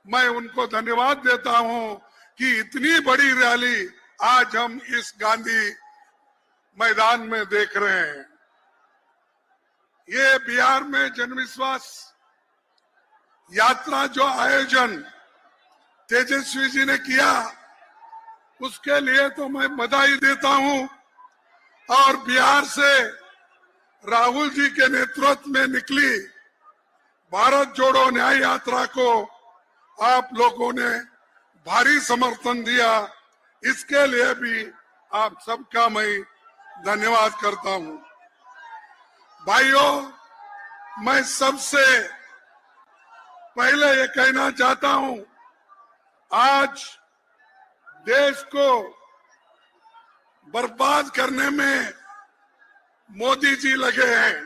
Speaker 7: मैं उनको धन्यवाद देता हूं कि इतनी बड़ी रैली आज हम इस गांधी मैदान में देख रहे हैं। ये बिहार में जनविश्वास यात्रा जो आयोजन तेजस्वी जी ने किया, उसके लिए तो मैं बधाई देता हूं। और बिहार से राहुल जी के नेतृत्व में निकली भारत जोड़ो न्याय यात्रा को आप लोगों ने भारी समर्थन दिया, इसके लिए भी आप सबका मैं धन्यवाद करता हूं। भाइयों, मैं सबसे पहले ये कहना चाहता हूं, आज देश को बर्बाद करने में मोदी जी लगे हैं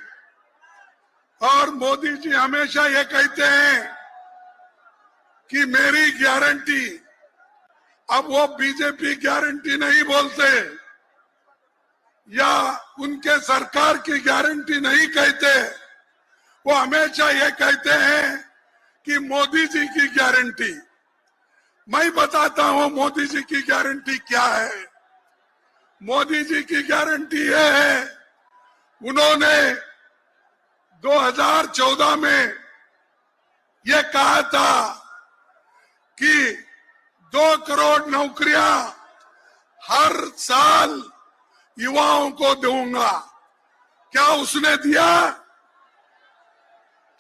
Speaker 7: और मोदी जी हमेशा ये कहते हैं कि मेरी गारंटी। अब वो बीजेपी गारंटी नहीं बोलते या उनके सरकार की गारंटी नहीं कहते, वो हमेशा ये कहते हैं कि मोदी जी की गारंटी। मैं बताता हूं मोदी जी की गारंटी क्या है। मोदी जी की गारंटी ये है, उन्होंने 2014 में ये कहा था कि 2 करोड़ नौकरियां हर साल युवाओं को दूंगा। क्या उसने दिया?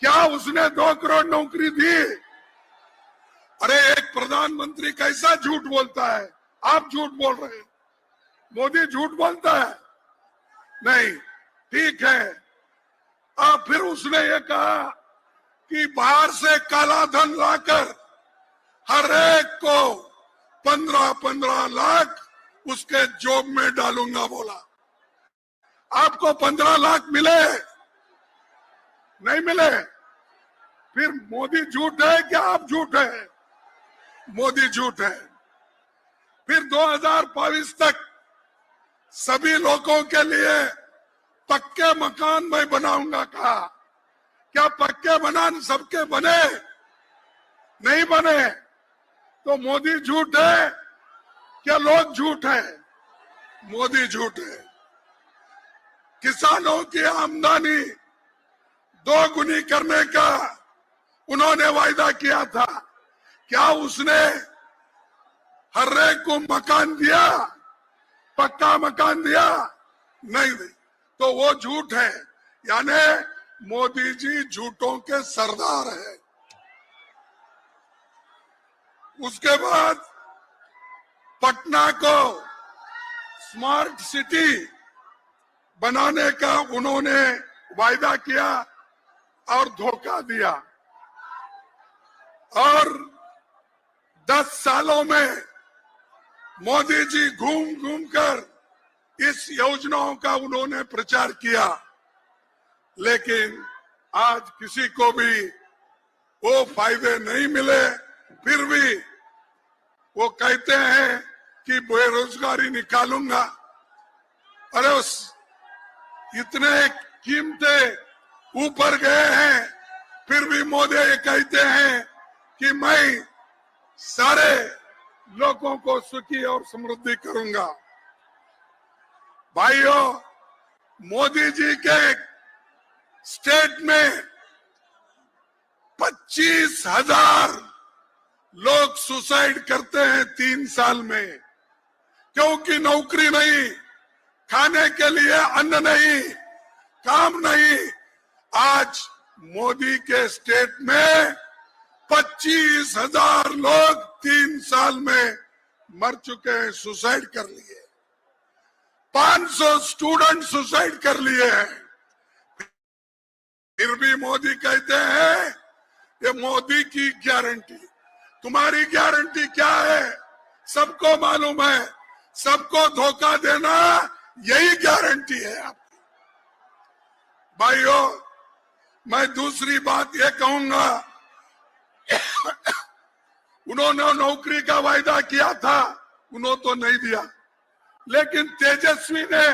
Speaker 7: क्या उसने 2 करोड़ नौकरी दी? अरे एक प्रधानमंत्री कैसा झूठ बोलता है? आप झूठ बोल रहे हैं, मोदी झूठ बोलता है? नहीं, ठीक है। अब फिर उसने ये कहा कि बाहर से काला धन लाकर हर एक को 15-15 लाख उसके जॉब में डालूंगा बोला। आपको 15 लाख मिले? नहीं मिले। फिर मोदी झूठ है क्या आप झूठ है? मोदी झूठ है। फिर 2022 तक सभी लोगों के लिए पक्के मकान मैं बनाऊंगा कहा। क्या पक्के मकान सबके बने? नहीं बने। तो मोदी झूठ है क्या लोग झूठ है? मोदी झूठ है। किसानों की आमदनी 2 गुनी करने का उन्होंने वायदा किया था। क्या उसने हर एक को मकान दिया? पक्का मकान दिया? नहीं। तो वो झूठ है। यानी मोदी जी झूठों के सरदार है। उसके बाद पटना को स्मार्ट सिटी बनाने का उन्होंने वायदा किया और धोखा दिया। और 10 सालों में मोदी जी घूम घूम कर इस योजनाओं का उन्होंने प्रचार किया, लेकिन आज किसी को भी वो फायदे नहीं मिले। फिर भी वो कहते हैं कि बेरोजगारी निकालूंगा। अरे उस इतने कीमतें ऊपर गए हैं, फिर भी मोदी ये कहते हैं कि मैं सारे लोगों को सुखी और समृद्धि करूंगा। भाइयों, मोदी जी के स्टेट में 25,000 लोग सुसाइड करते हैं 3 साल में, क्योंकि नौकरी नहीं, खाने के लिए अन्न नहीं, काम नहीं। आज मोदी के स्टेट में 25,000 लोग 3 साल में मर चुके हैं, सुसाइड कर लिए। 500 स्टूडेंट सुसाइड कर लिए हैं। फिर भी मोदी कहते हैं ये मोदी की गारंटी। तुम्हारी गारंटी क्या है? सबको मालूम है, सबको धोखा देना यही गारंटी है आपकी। भाइयों, मैं दूसरी बात ये कहूंगा, उन्होंने नौकरी का वायदा किया था, उन्होंने तो नहीं दिया, लेकिन तेजस्वी ने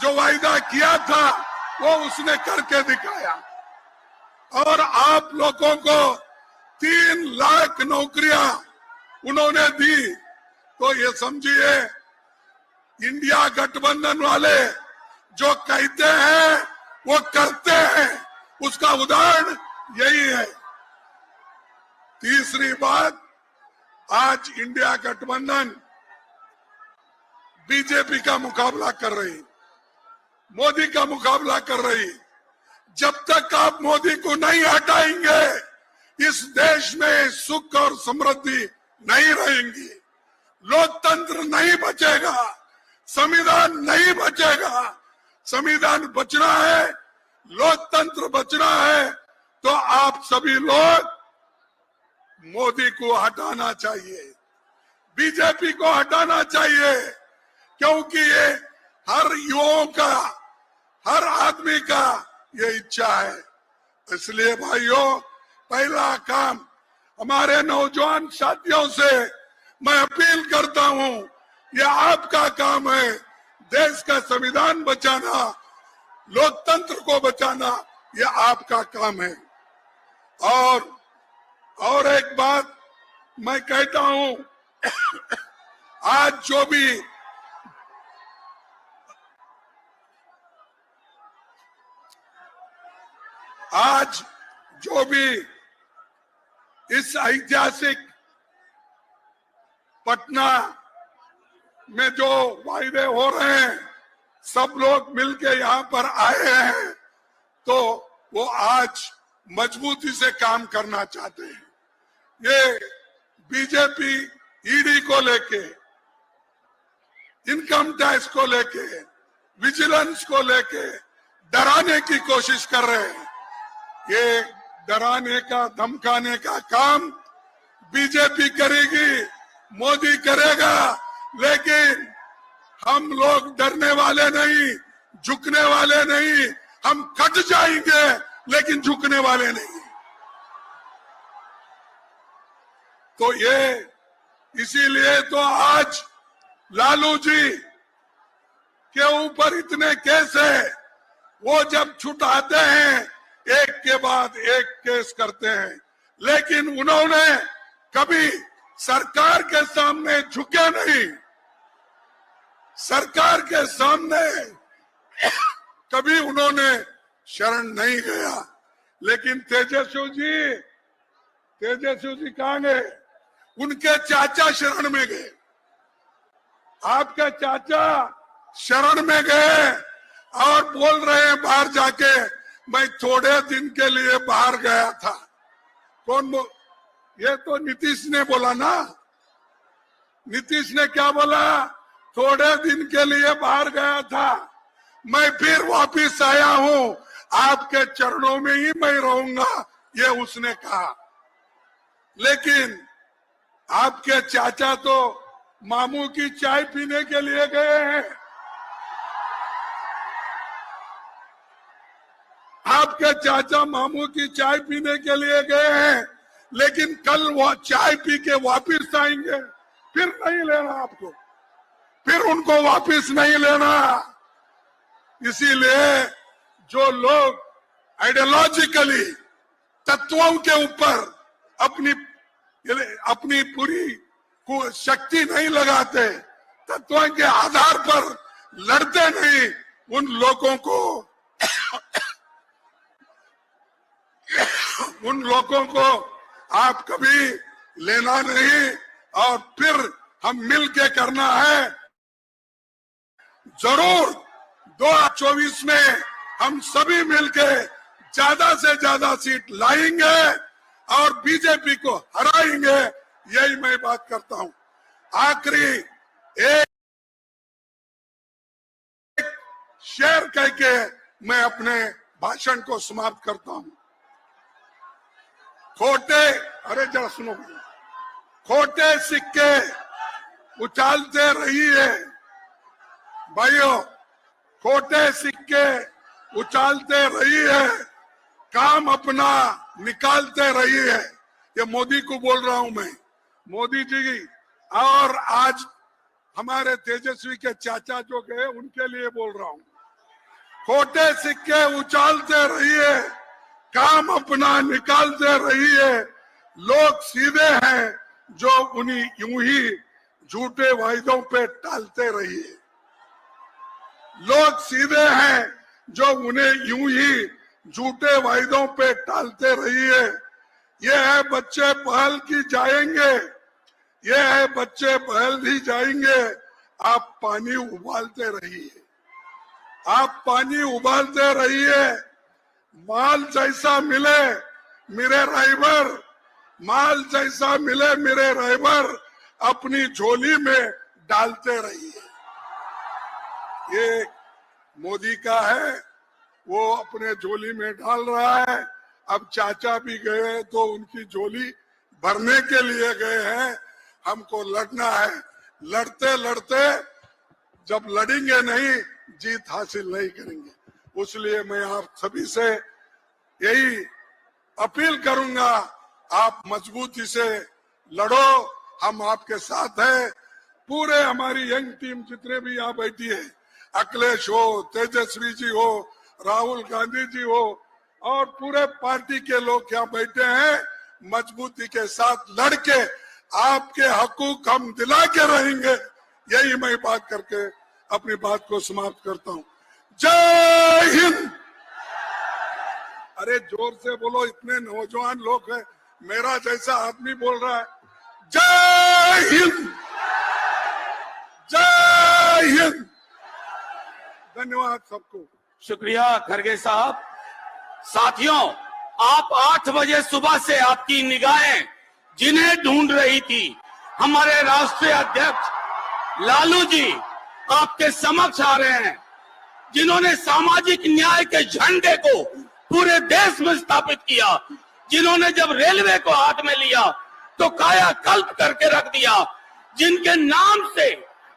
Speaker 7: जो वायदा किया था वो उसने करके दिखाया। और आप लोगों को 3 लाख नौकरियां उन्होंने दी। तो ये समझिए, इंडिया गठबंधन वाले जो कहते हैं वो करते हैं, उसका उदाहरण यही है। तीसरी बात, आज इंडिया गठबंधन बीजेपी का मुकाबला कर रही, मोदी का मुकाबला कर रही। जब तक आप मोदी को नहीं हटाएंगे, इस देश में सुख और समृद्धि नहीं रहेंगी, लोकतंत्र नहीं बचेगा, संविधान नहीं बचेगा। संविधान बचना है, लोकतंत्र बचना है, तो आप सभी लोग मोदी को हटाना चाहिए, बीजेपी को हटाना चाहिए, क्योंकि ये हर युवाओं का, हर आदमी का ये इच्छा है। इसलिए भाइयों, पहला काम हमारे नौजवान साथियों से मैं अपील करता हूं, ये आपका काम है, देश का संविधान बचाना, लोकतंत्र को बचाना, ये आपका काम है। और एक बात मैं कहता हूं, आज जो भी इस ऐतिहासिक पटना में जो वायदे हो रहे हैं, सब लोग मिलके यहाँ पर आए हैं, तो वो आज मजबूती से काम करना चाहते हैं। ये बीजेपी ईडी को लेके, इनकम टैक्स को लेके, विजिलेंस को लेके डराने की कोशिश कर रहे हैं। ये डराने का, धमकाने का काम बीजेपी करेगी, मोदी करेगा, लेकिन हम लोग डरने वाले नहीं, झुकने वाले नहीं। हम कट जाएंगे लेकिन झुकने वाले नहीं। तो ये इसीलिए तो आज लालू जी के ऊपर इतने केस है, वो जब छुटाते हैं एक के बाद एक केस करते हैं, लेकिन उन्होंने कभी सरकार के सामने झुके नहीं, सरकार के सामने कभी उन्होंने शरण नहीं गया। लेकिन तेजस्वी जी कहां गए? उनके चाचा शरण में गए, आपके चाचा शरण में गए और बोल रहे हैं बाहर जाके, मैं थोड़े दिन के लिए बाहर गया था। ये तो नीतीश ने बोला ना, नीतीश ने क्या बोला? थोड़े दिन के लिए बाहर गया था, मैं फिर वापिस आया हूं, आपके चरणों में ही मैं रहूंगा, ये उसने कहा। लेकिन आपके चाचा तो मामू की चाय पीने के लिए गए हैं। आपके चाचा मामू की चाय पीने के लिए गए हैं, लेकिन कल वो चाय पी के वापिस आएंगे, फिर नहीं लेना आपको, फिर उनको वापिस नहीं लेना। इसीलिए जो लोग आइडियोलॉजिकली तत्वों के ऊपर अपनी पूरी शक्ति नहीं लगाते, तत्वों के आधार पर लड़ते नहीं, उन लोगों को आप कभी लेना नहीं। और फिर हम मिल के करना है। जरूर 2024 में हम सभी मिलके ज्यादा से ज्यादा सीट लाएंगे और बीजेपी को हराएंगे, यही मैं बात करता हूं। आखिरी एक शेर कह के मैं अपने भाषण को समाप्त करता हूं। अरे जरा सुनो, खोटे सिक्के उछालते रहिए भाइयों, खोटे सिक्के उछालते रहिए, काम अपना निकालते रहिए। ये मोदी को बोल रहा हूं मैं, मोदी जी, और आज हमारे तेजस्वी के चाचा जो गए उनके लिए बोल रहा हूं। खोटे सिक्के उछालते रहिए, काम अपना निकालते रहिए। लोग सीधे हैं जो उन्हीं यूं ही झूठे वायदों पे टालते रहिए। लोग सीधे हैं जो उन्हें यूं ही झूठे वायदों पे टालते रहिए। ये है बच्चे पहल की जाएंगे, ये है बच्चे पहल भी जाएंगे। आप पानी उबालते रहिए, आप पानी उबालते रहिए। माल जैसा मिले मेरे राइबर, माल जैसा मिले मेरे राइबर, अपनी झोली में डालते रहिए। ये मोदी का है, वो अपने झोली में डाल रहा है। अब चाचा भी गए तो उनकी झोली भरने के लिए गए हैं। हमको लड़ना है, लड़ते लड़ते जब लड़ेंगे नहीं, जीत हासिल नहीं करेंगे। उसलिए मैं आप सभी से यही अपील करूंगा, आप मजबूती से लड़ो, हम आपके साथ हैं। पूरे हमारी यंग टीम जितने भी यहाँ बैठी है, अखिलेश हो, तेजस्वी जी हो, राहुल गांधी जी हो, और पूरे पार्टी के लोग यहाँ बैठे हैं, मजबूती के साथ लड़के आपके हकूक हम दिला के रहेंगे। यही मैं बात करके अपनी बात को समाप्त करता हूँ। जय हिंद। अरे जोर से बोलो, इतने नौजवान लोग हैं, मेरा जैसा आदमी बोल रहा है। जय हिंद, जय हिंद। धन्यवाद सबको।
Speaker 2: शुक्रिया खरगे साहब। साथियों, आप 8 बजे सुबह से आपकी निगाहें जिन्हें ढूंढ रही थी, हमारे राष्ट्रीय अध्यक्ष लालू जी आपके समक्ष आ रहे हैं, जिन्होंने सामाजिक न्याय के झंडे को पूरे देश में स्थापित किया, जिन्होंने जब रेलवे को हाथ में लिया तो कायाकल्प करके रख दिया, जिनके नाम से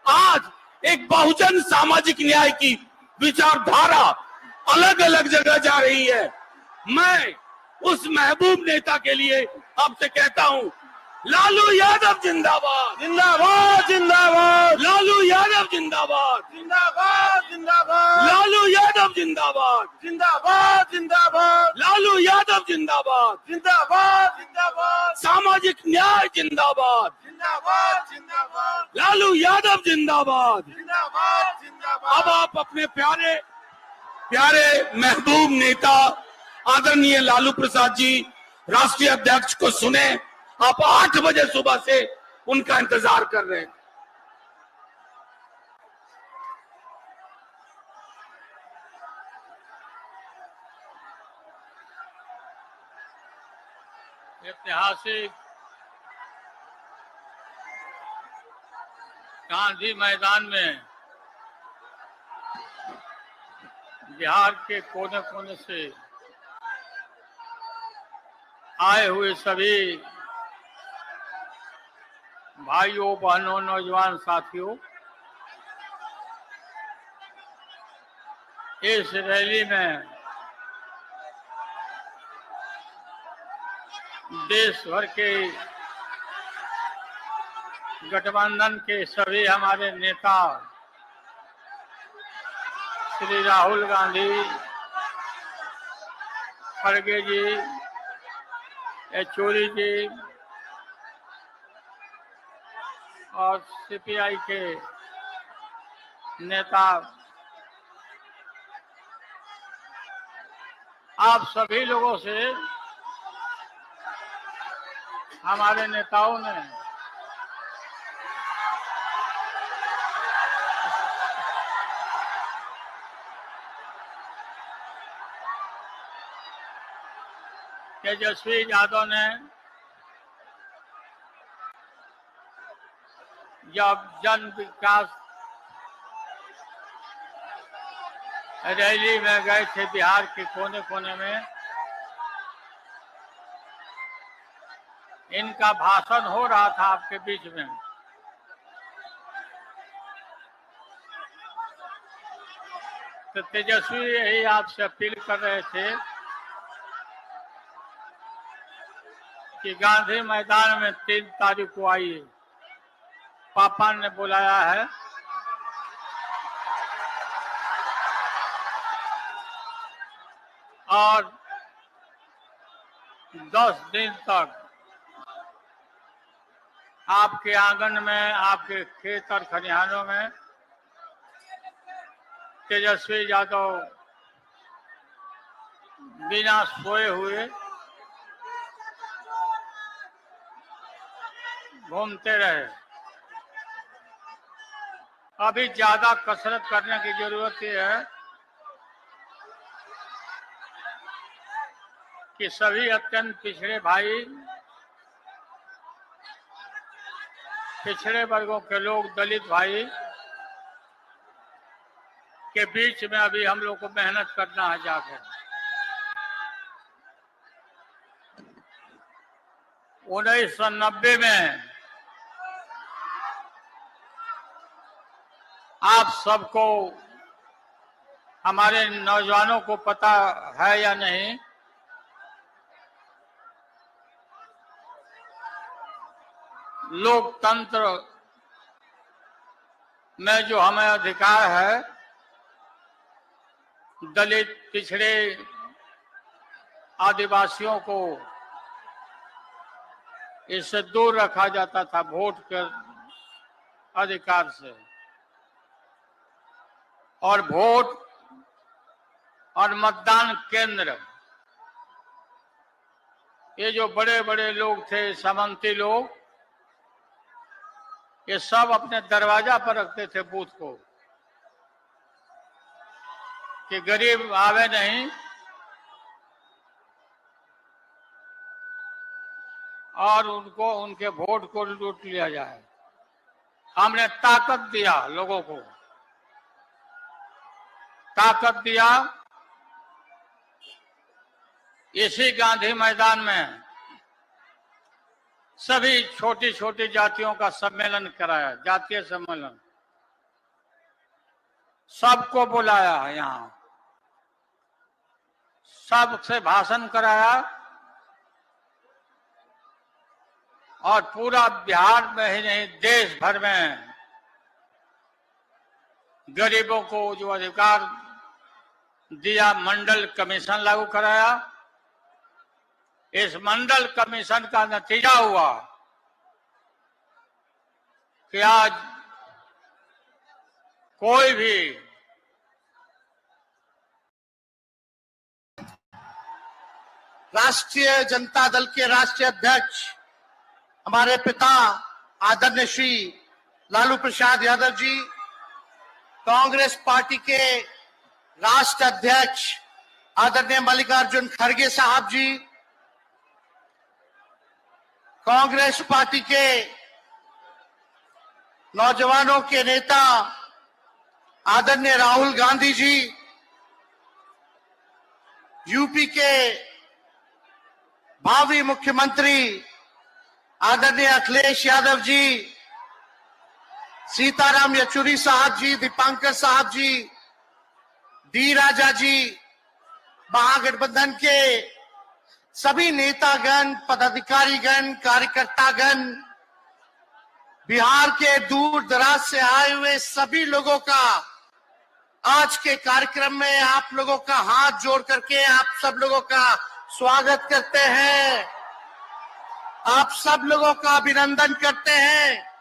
Speaker 2: आज एक बहुजन सामाजिक न्याय की विचारधारा अलग अलग जगह जा रही है। मैं उस महबूब नेता के लिए आपसे कहता हूं, लालू यादव जिंदाबाद,
Speaker 4: जिंदाबाद जिंदाबाद,
Speaker 2: लालू यादव जिंदाबाद,
Speaker 4: जिंदाबाद जिंदाबाद,
Speaker 2: लालू यादव जिंदाबाद,
Speaker 4: जिंदाबाद जिंदाबाद,
Speaker 2: लालू यादव जिंदाबाद,
Speaker 4: जिंदाबाद जिंदाबाद,
Speaker 2: सामाजिक न्याय जिंदाबाद,
Speaker 4: जिंदाबाद जिंदाबाद,
Speaker 2: लालू यादव जिंदाबाद।
Speaker 4: जिंदाबाद जिंदाबाद।
Speaker 2: अब आप अपने प्यारे प्यारे महबूब नेता आदरणीय लालू प्रसाद जी राष्ट्रीय अध्यक्ष को सुने। आप 8 बजे सुबह से उनका इंतजार कर रहे हैं।
Speaker 8: ऐतिहासिक गांधी मैदान में बिहार के कोने कोने से आए हुए सभी भाइयों बहनों नौजवान साथियों, इस रैली में देश भर के गठबंधन के सभी हमारे नेता श्री राहुल गांधी, खड़गे जी, येचुरी जी और सीपीआई के नेता, आप सभी लोगों से हमारे नेताओं ने तेजस्वी यादव ने जब जन विकास रैली में गए थे बिहार के कोने कोने में, इनका भाषण हो रहा था आपके बीच में, तो तेजस्वी यही आपसे अपील कर रहे थे कि गांधी मैदान में 3 तारीख को आइए, पापा ने बुलाया है। और 10 दिन तक आपके आंगन में, आपके खेत और खलिहानों में तेजस्वी यादव बिना सोए हुए घूमते रहे। अभी ज्यादा कसरत करने की जरूरत है कि सभी अत्यंत पिछड़े भाई, पिछड़े वर्गों के लोग, दलित भाई के बीच में अभी हम लोग को मेहनत करना है जाकर। 1990 में आप सबको, हमारे नौजवानों को पता है या नहीं, लोकतंत्र में जो हमें अधिकार है, दलित, पिछड़े, आदिवासियों को इससे दूर रखा जाता था वोट के अधिकार से। और वोट और मतदान केंद्र, ये जो बड़े बड़े लोग थे, सामंती लोग, ये सब अपने दरवाजा पर रखते थे बूथ को कि गरीब आवे नहीं और उनको, उनके वोट को लूट लिया जाए। हमने ताकत दिया लोगों को, ताकत दिया इसी गांधी मैदान में। सभी छोटी छोटी जातियों का सम्मेलन कराया, जातीय सम्मेलन, सबको बुलाया, यहाँ सबसे भाषण कराया और पूरा बिहार में ही नहीं, देश भर में गरीबों को जो अधिकार दिया, मंडल कमीशन लागू कराया। इस मंडल कमीशन का नतीजा हुआ कि आज कोई भी
Speaker 1: राष्ट्रीय जनता दल के राष्ट्रीय अध्यक्ष हमारे पिता आदरणीय श्री लालू प्रसाद यादव जी, कांग्रेस पार्टी के राष्ट्र अध्यक्ष आदरणीय मल्लिकार्जुन खड़गे साहब जी, कांग्रेस पार्टी के नौजवानों के नेता आदरणीय राहुल गांधी जी, यूपी के भावी मुख्यमंत्री आदरणीय अखिलेश यादव जी, सीताराम येचुरी साहब जी, दीपांकर साहब जी, डी राजा जी, महागठबंधन के सभी नेतागण, पदाधिकारीगण, कार्यकर्तागण, बिहार के दूर दराज से आए हुए सभी लोगों का आज के कार्यक्रम में आप लोगों का हाथ जोड़ करके आप सब लोगों का स्वागत करते हैं, आप सब लोगों का अभिनंदन करते हैं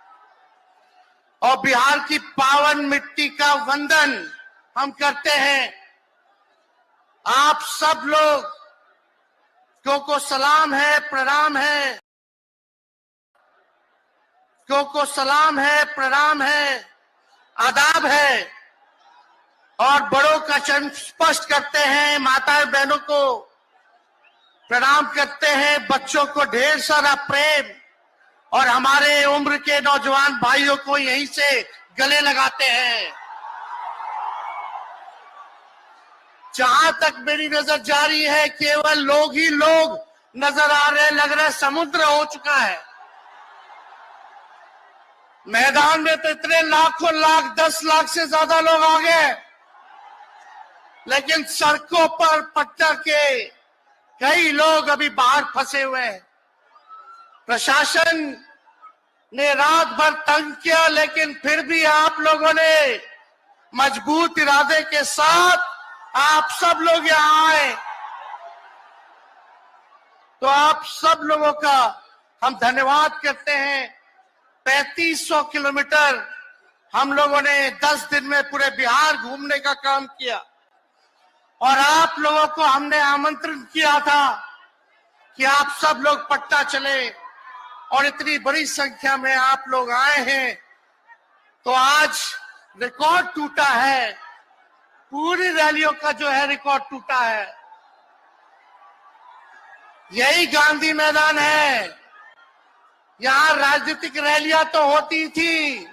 Speaker 1: और बिहार की पावन मिट्टी का वंदन हम करते हैं। आप सब लोग को सलाम है, प्रणाम है, को सलाम है, प्रणाम है, आदाब है और बड़ों का चरण स्पर्श करते हैं, माताएं बहनों को प्रणाम करते हैं, बच्चों को ढेर सारा प्रेम और हमारे उम्र के नौजवान भाइयों को यहीं से गले लगाते हैं। जहां तक मेरी नजर जा रही है केवल लोग ही लोग नजर आ रहे हैं, लग रहा है समुद्र हो चुका है। मैदान में तो इतने लाखों लाख, 10 लाख से ज्यादा लोग आ गए, लेकिन सड़कों पर पटना के कई लोग अभी बाहर फंसे हुए हैं। प्रशासन ने रात भर तंग किया, लेकिन फिर भी आप लोगों ने मजबूत इरादे के साथ आप सब लोग यहाँ आए, तो आप सब लोगों का हम धन्यवाद करते हैं। 3500 किलोमीटर हम लोगों ने 10 दिन में पूरे बिहार घूमने का काम किया और आप लोगों को हमने आमंत्रण किया था कि आप सब लोग पटना चले और इतनी बड़ी संख्या में आप लोग आए हैं, तो आज रिकॉर्ड टूटा है, पूरी रैलियों का जो है रिकॉर्ड टूटा है। यही गांधी मैदान है, यहाँ राजनीतिक रैलियां तो होती थी,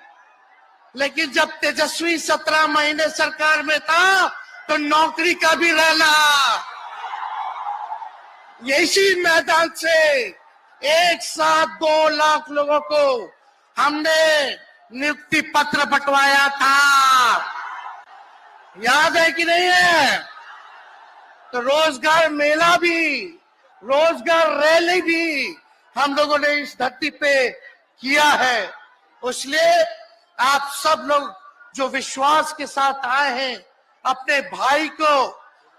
Speaker 1: लेकिन जब तेजस्वी 17 महीने सरकार में था तो नौकरी का भी रहना। इसी मैदान से एक साथ 2 लाख लोगों को हमने नियुक्ति पत्र बंटवाया था, याद है कि नहीं है? तो रोजगार मेला भी, रोजगार रैली भी हम लोगों ने इस धरती पे किया है। इसलिए आप सब लोग जो विश्वास के साथ आए हैं अपने भाई को,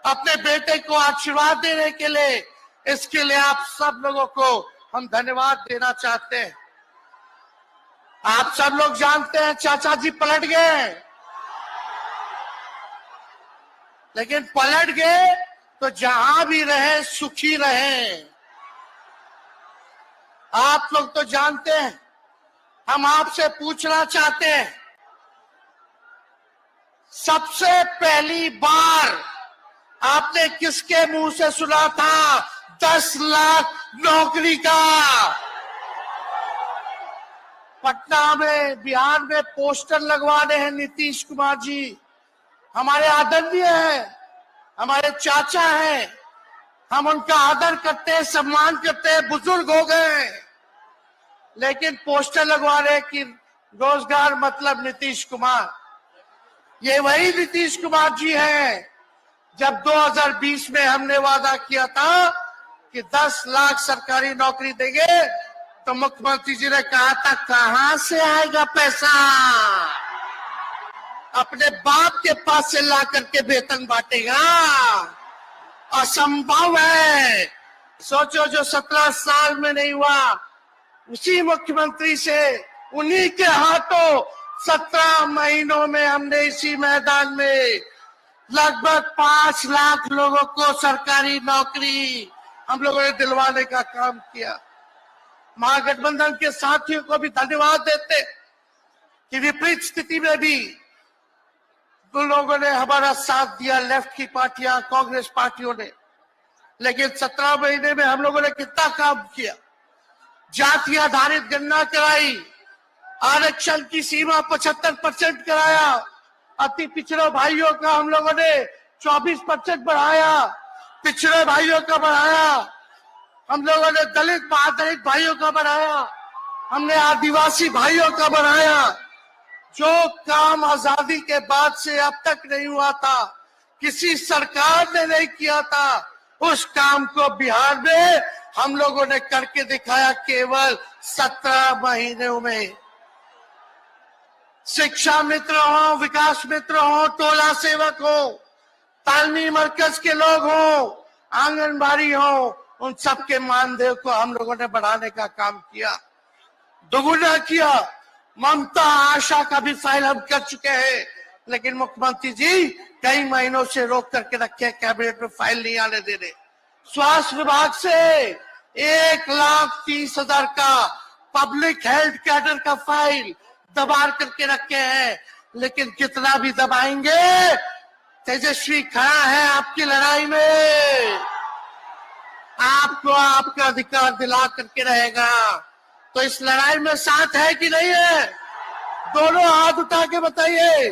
Speaker 1: अपने बेटे को आशीर्वाद देने के लिए, इसके लिए आप सब लोगों को हम धन्यवाद देना चाहते हैं। आप सब लोग जानते हैं चाचा जी पलट गए, लेकिन पलट गए तो जहां भी रहे सुखी रहे। आप लोग तो जानते हैं, हम आपसे पूछना चाहते हैं, सबसे पहली बार आपने किसके मुंह से सुना था 10 लाख नौकरी का? पटना में, बिहार में पोस्टर लगवाने हैं नीतीश कुमार जी, हमारे आदरणीय हैं, हमारे चाचा हैं, हम उनका आदर करते हैं, सम्मान करते हैं, बुजुर्ग हो गए, लेकिन पोस्टर लगवा रहे कि रोजगार मतलब नीतीश कुमार। ये वही नीतीश कुमार जी हैं जब 2020 में हमने वादा किया था कि 10 लाख सरकारी नौकरी देंगे, तो मुख्यमंत्री जी ने कहा था कहां से आएगा पैसा, अपने बाप के पास से ला करके वेतन बांटेगा, असंभव है। सोचो, जो 17 साल में नहीं हुआ, उसी मुख्यमंत्री से, उन्हीं के हाथों 17 महीनों में हमने इसी मैदान में लगभग 5 लाख लोगों को सरकारी नौकरी हम लोगों ने दिलवाने का काम किया। महागठबंधन के साथियों को भी धन्यवाद देते कि विपरीत स्थिति में भी तो लोगों ने हमारा साथ दिया, लेफ्ट की पार्टियां, कांग्रेस पार्टियों ने। लेकिन 17 महीने में हम लोगों ने कितना काम किया, जाति आधारित गणना कराई, आरक्षण की सीमा 75% कराया, अति पिछड़े भाइयों का हम लोगों ने 24% बढ़ाया, पिछड़े भाइयों का बढ़ाया, हम लोगों ने दलित महादलित भाइयों का बढ़ाया, हमने आदिवासी भाइयों का बढ़ाया, जो काम आजादी के बाद से अब तक नहीं हुआ था, किसी सरकार ने नहीं किया था, उस काम को बिहार में हम लोगों ने करके दिखाया केवल 17 महीनों में। शिक्षा मित्र हो, विकास मित्र हो, टोला सेवक हो, तालमी मरकज के लोग हो, आंगनबाड़ी हो, उन सबके मानदेय को हम लोगों ने बढ़ाने का काम किया, दोगुना किया। ममता आशा का भी फाइल हम कर चुके हैं, लेकिन मुख्यमंत्री जी कई महीनों से रोक करके रखे, कैबिनेट में फाइल नहीं आने दे रहे। स्वास्थ्य विभाग से 1,30,000 का पब्लिक हेल्थ कैडर का फाइल दबा करके रखे हैं, लेकिन कितना भी दबाएंगे, तेजस्वी खड़ा है आपकी लड़ाई में, आपको आपका अधिकार दिला करके रहेगा। तो इस लड़ाई में साथ है कि नहीं है? दोनों हाथ उठा के बताइए।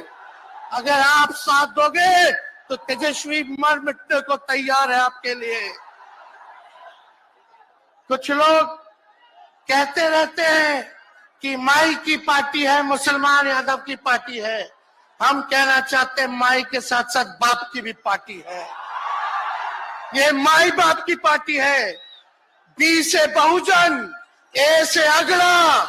Speaker 1: अगर आप साथ दोगे तो तेजस्वी मर मिटने को तैयार है आपके लिए। कुछ लोग कहते रहते हैं कि माई की पार्टी है, मुसलमान यादव की पार्टी है। हम कहना चाहते हैं माई के साथ साथ बाप की भी पार्टी है। ये माई बाप की पार्टी है। बी से बहुजन, ए से अगड़ा,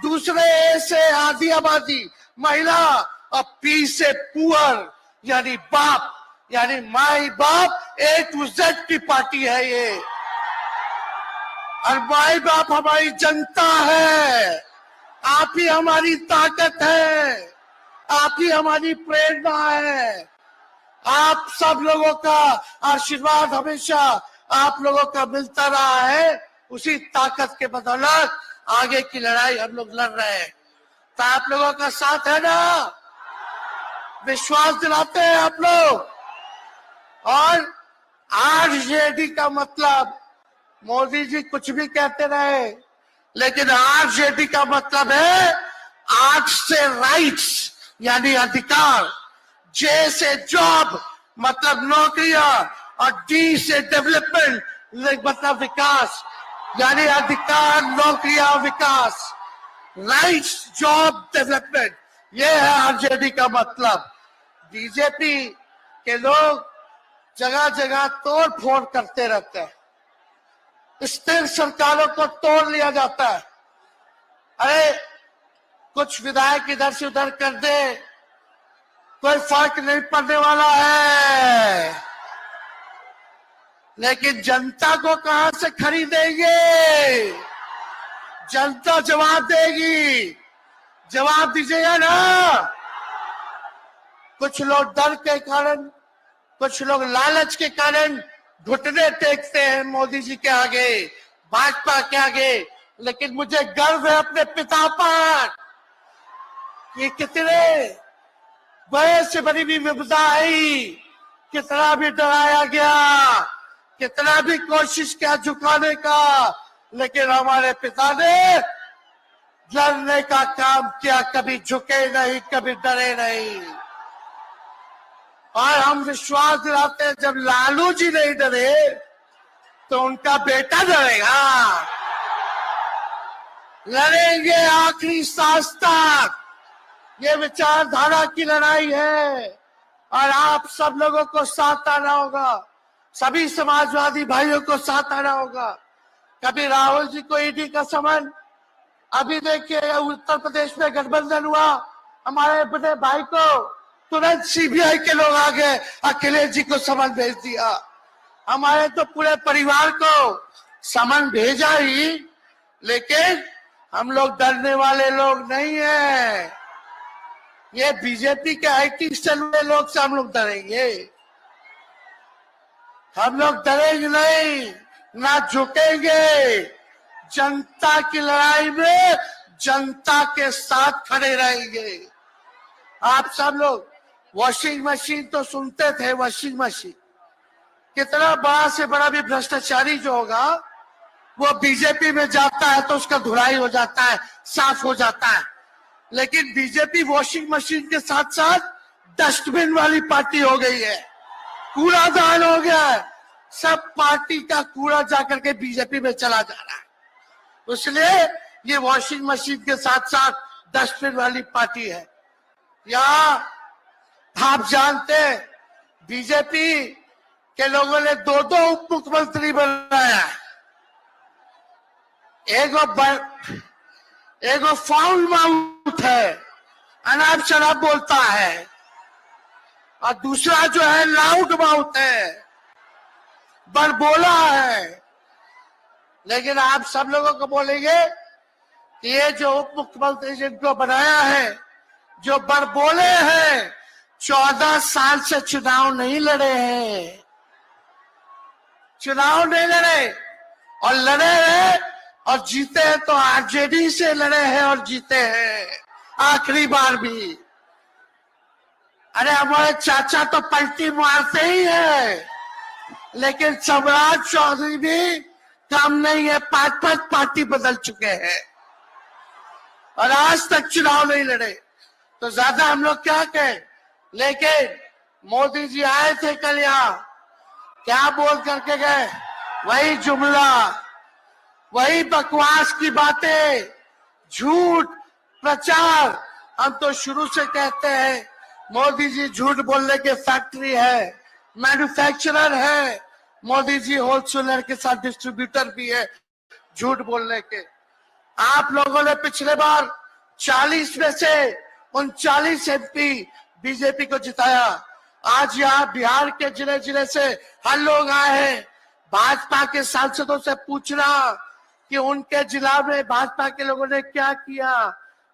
Speaker 1: दूसरे ए से आधी आबादी महिला, और पी से पुअर यानी बाप, यानी माई बाप, ए टू जेड की पार्टी है ये। और माई बाप हमारी जनता है, आप ही हमारी ताकत है, आप ही हमारी प्रेरणा है। आप सब लोगों का आशीर्वाद हमेशा आप लोगों का मिलता रहा है, उसी ताकत के बदौलत आगे की लड़ाई हम लोग लड़ रहे हैं। तो आप लोगों का साथ है ना? विश्वास दिलाते हैं आप लोग। और आरजेडी का मतलब, मोदी जी कुछ भी कहते रहे, लेकिन आरजेडी का मतलब है आर से राइट्स यानी अधिकार, जे से जॉब मतलब नौकरियां, और डी से डेवलपमेंट मतलब विकास, यानी अधिकार, नौकरियां, विकास, राइट्स, जॉब, डेवलपमेंट, ये है आरजेडी का मतलब। बीजेपी के लोग जगह जगह तोड़ फोड़ करते रहते हैं, स्थिर सरकारों को तोड़ लिया जाता है। अरे कुछ विधायक इधर से उधर कर दे, कोई फर्क नहीं पड़ने वाला है, लेकिन जनता को कहां से खरीदेंगे? जनता जवाब देगी, जवाब दीजिएगा ना। कुछ लोग डर के कारण, कुछ लोग लालच के कारण घुटने टेकते हैं मोदी जी के आगे, भाजपा के आगे, लेकिन मुझे गर्व है अपने पिता पर। ये कितने बड़े से बड़ी भी विपदा आई, कितना भी डराया गया, कितना भी कोशिश किया झुकाने का, लेकिन हमारे पिता ने लड़ने का काम किया, कभी झुके नहीं, कभी डरे नहीं। और हम विश्वास दिलाते हैं जब लालू जी नहीं डरे तो उनका बेटा डरेगा। लड़ेंगे आखिरी सांस तक, ये विचारधारा की लड़ाई है। और आप सब लोगों को साथ आना होगा, सभी समाजवादी भाइयों को साथ आना होगा। कभी राहुल जी को ईडी का समन, अभी देखिए उत्तर प्रदेश में गठबंधन हुआ, हमारे बड़े भाई को तुरंत सीबीआई के लोग आ गए, अखिलेश जी को समन भेज दिया। हमारे तो पूरे परिवार को समन भेजा ही, लेकिन हम लोग डरने वाले लोग नहीं है। ये बीजेपी के आईटी सेल में लोग से हम लोग डरेंगे? हम लोग डरेंगे नहीं, ना झुकेंगे। जनता की लड़ाई में जनता के साथ खड़े रहेंगे। आप सब लोग वॉशिंग मशीन तो सुनते थे, वॉशिंग मशीन, कितना बड़ा से बड़ा भी भ्रष्टाचारी जो होगा वो बीजेपी में जाता है तो उसका धुलाई हो जाता है, साफ हो जाता है। लेकिन बीजेपी वॉशिंग मशीन के साथ साथ डस्टबिन वाली पार्टी हो गई है, कूड़ादान हो गया है। सब पार्टी का कूड़ा जाकर के बीजेपी में चला जा रहा है। इसलिए ये वॉशिंग मशीन के साथ साथ डस्टबिन वाली पार्टी है। यहाँ आप जानते हैं बीजेपी के लोगों ने 2 उप मुख्यमंत्री बनाया। एगो फाउल माउथ है, अनाप शनाप बोलता है, और दूसरा जो है लाउड माउथ है, बड़बोला है। लेकिन आप सब लोगों को बोलेंगे कि ये जो उप मुख्यमंत्री जिनको बनाया है, जो बड़बोले हैं, 14 साल से चुनाव नहीं लड़े हैं, चुनाव नहीं लड़े, और लड़े हैं और जीते हैं तो आरजेडी से लड़े हैं और जीते हैं आखिरी बार भी। अरे हमारे चाचा तो पलटी मारते ही है, लेकिन सम्राट चौधरी भी काम नहीं है, 5 पार्टी बदल चुके हैं और आज तक चुनाव नहीं लड़े। तो ज्यादा हम लोग क्या कहें। लेकिन मोदी जी आए थे कल यहाँ, क्या बोल करके गए, वही जुमला, वही बकवास की बातें, झूठ प्रचार। हम तो शुरू से कहते हैं मोदी जी झूठ बोलने के फैक्ट्री है, मैन्युफैक्चरर है। मोदी जी होलसेलर के साथ डिस्ट्रीब्यूटर भी है झूठ बोलने के। आप लोगों ने पिछले बार 40 में से 39 MP बीजेपी को जिताया। आज यहाँ बिहार के जिले जिले से हर लोग आए हैं भाजपा के सांसदों से पूछना कि उनके जिला में भाजपा के लोगों ने क्या किया।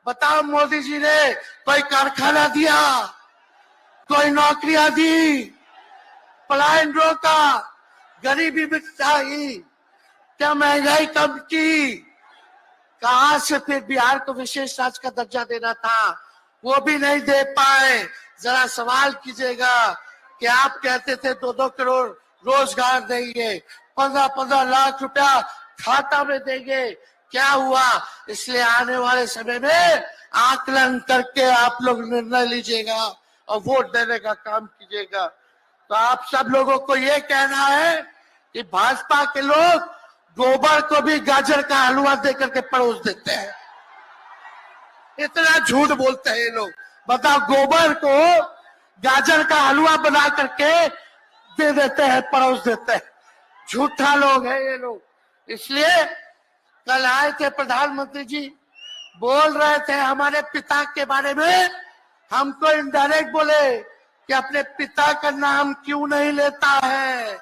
Speaker 1: बताओ, मोदी जी ने कोई कारखाना दिया, कोई नौकरियां दी, पलायन रोका, गरीबी मिटाई, क्या महंगाई कम की? कहां से फिर बिहार को विशेष राज्य का दर्जा देना था, वो भी नहीं दे पाए। जरा सवाल कीजिएगा कि आप कहते थे 2-2 करोड़ रोजगार देंगे, 15-15 लाख रुपया खाता में देंगे, क्या हुआ? इसलिए आने वाले समय में आकलन करके आप लोग निर्णय लीजिएगा और वोट देने का काम कीजिएगा। तो आप सब लोगों को ये कहना है कि भाजपा के लोग गोबर को भी गाजर का हलवा देकर के परोस देते हैं। इतना झूठ बोलते हैं ये लोग। बताओ, गोबर को गाजर का हलवा बना करके दे देते हैं, परोस देते हैं। झूठा लोग है ये लोग। इसलिए कल आए थे प्रधानमंत्री जी, बोल रहे थे हमारे पिता के बारे में, हमको इनडायरेक्ट बोले कि अपने पिता का नाम क्यों नहीं लेता है,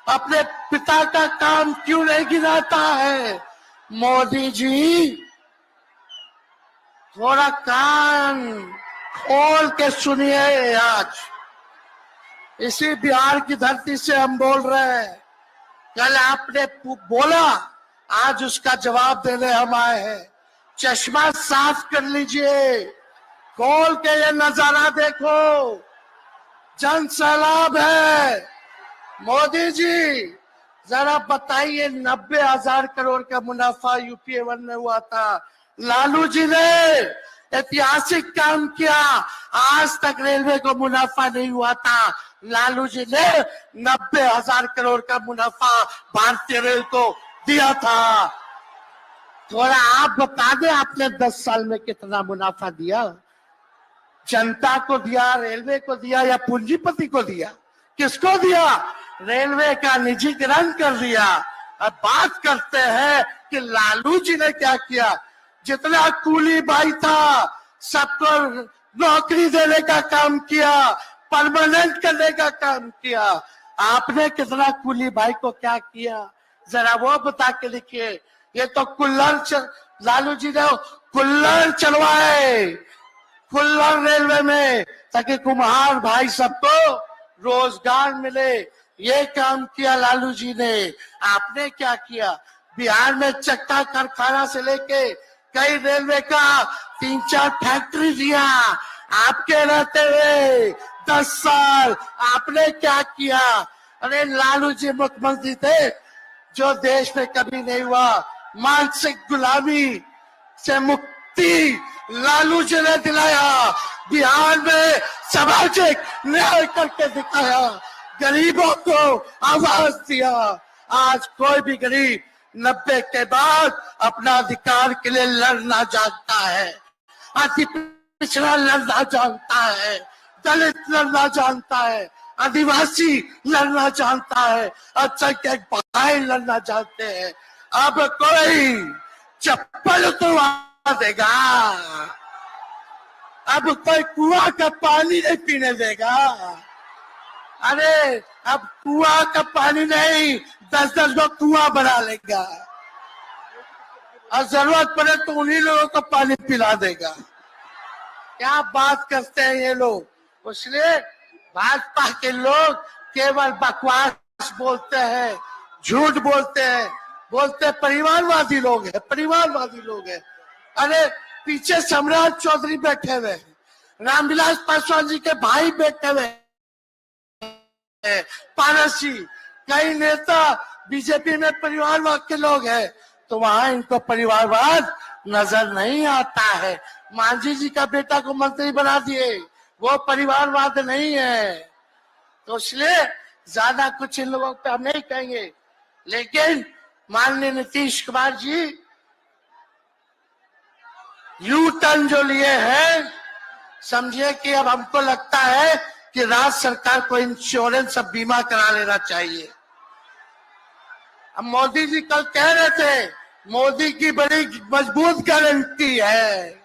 Speaker 1: अपने पिता का काम क्यों नहीं गिनाता है। मोदी जी थोड़ा कान खोल के सुनिए। आज इसी बिहार की धरती से हम बोल रहे हैं, कल आपने बोला, आज उसका जवाब देने हम आए हैं। चश्मा साफ कर लीजिए, खोल के ये नजारा देखो, जन सैलाब है। मोदी जी जरा बताइए, 90,000 करोड़ का मुनाफा UPA 1 में हुआ था, लालू जी ने ऐतिहासिक काम किया। आज तक रेलवे को मुनाफा नहीं हुआ था, लालू जी ने 90,000 करोड़ का मुनाफा भारतीय रेल को दिया था। थोड़ा आप बता दें, आपने 10 साल में कितना मुनाफा दिया? जनता को दिया, रेलवे को दिया, या पूंजीपति को दिया? किसको दिया? रेलवे का निजीकरण कर दिया। अब बात करते हैं कि लालू जी ने क्या किया। जितना कूली भाई था सबको नौकरी देने का काम किया, परमानेंट करने का काम किया। आपने कितना कूली भाई को क्या किया, जरा वो बता के लिखिए। ये तो लालू जी ने कुल्लर चलवाए, कुल्लर रेलवे में, ताकि कुम्हार भाई सबको रोजगार मिले। ये काम किया लालू जी ने। आपने क्या किया? बिहार में चक्का कारखाना से लेके कई रेलवे का 3-4 फैक्ट्री दिया। आपके रहते हुए 10 साल आपने क्या किया? अरे लालू जी मुख्यमंत्री थे जो देश में कभी नहीं हुआ। मानसिक गुलामी से मुक्ति लालू जी ने दिलाया। बिहार में सामाजिक न्याय करके दिखाया, गरीबों को आवाज दिया। आज कोई भी गरीब 90 के बाद अपना अधिकार के लिए लड़ना जानता है, अति पिछड़ा लड़ना जानता है, दलित लड़ना जानता है, आदिवासी लड़ना जानता है, अच्छा क्या भाई लड़ना जानते हैं। अब कोई चप्पल उतरवा देगा, अब कोई कुआं का पानी नहीं पीने देगा। अरे अब कुआं का पानी नहीं, 10-10 को कुआं बना लेगा और जरूरत पड़े तो उन्हीं लोगों को पानी पिला देगा। क्या बात करते हैं ये लोग। इसलिए भाजपा के लोग केवल बकवास बोलते हैं, झूठ बोलते हैं, बोलते परिवारवादी लोग हैं, परिवारवादी लोग हैं। अरे पीछे सम्राट चौधरी बैठे हुए हैं, रामविलास पासवान जी के भाई बैठे हुए हैं, पारस जी, कई नेता बीजेपी में परिवारवाद के लोग हैं, तो वहां इनको परिवारवाद नजर नहीं आता है। मांझी जी का बेटा को मंत्री बना दिए, वो परिवारवाद नहीं है। तो इसलिए ज्यादा कुछ इन लोगों पे हम नहीं कहेंगे, लेकिन माननीय नीतीश कुमार जी यू टर्न जो लिए हैं, समझिए कि अब हमको लगता है कि राज्य सरकार को इंश्योरेंस और बीमा करा लेना चाहिए। अब मोदी जी कल कह रहे थे मोदी की बड़ी मजबूत गारंटी है,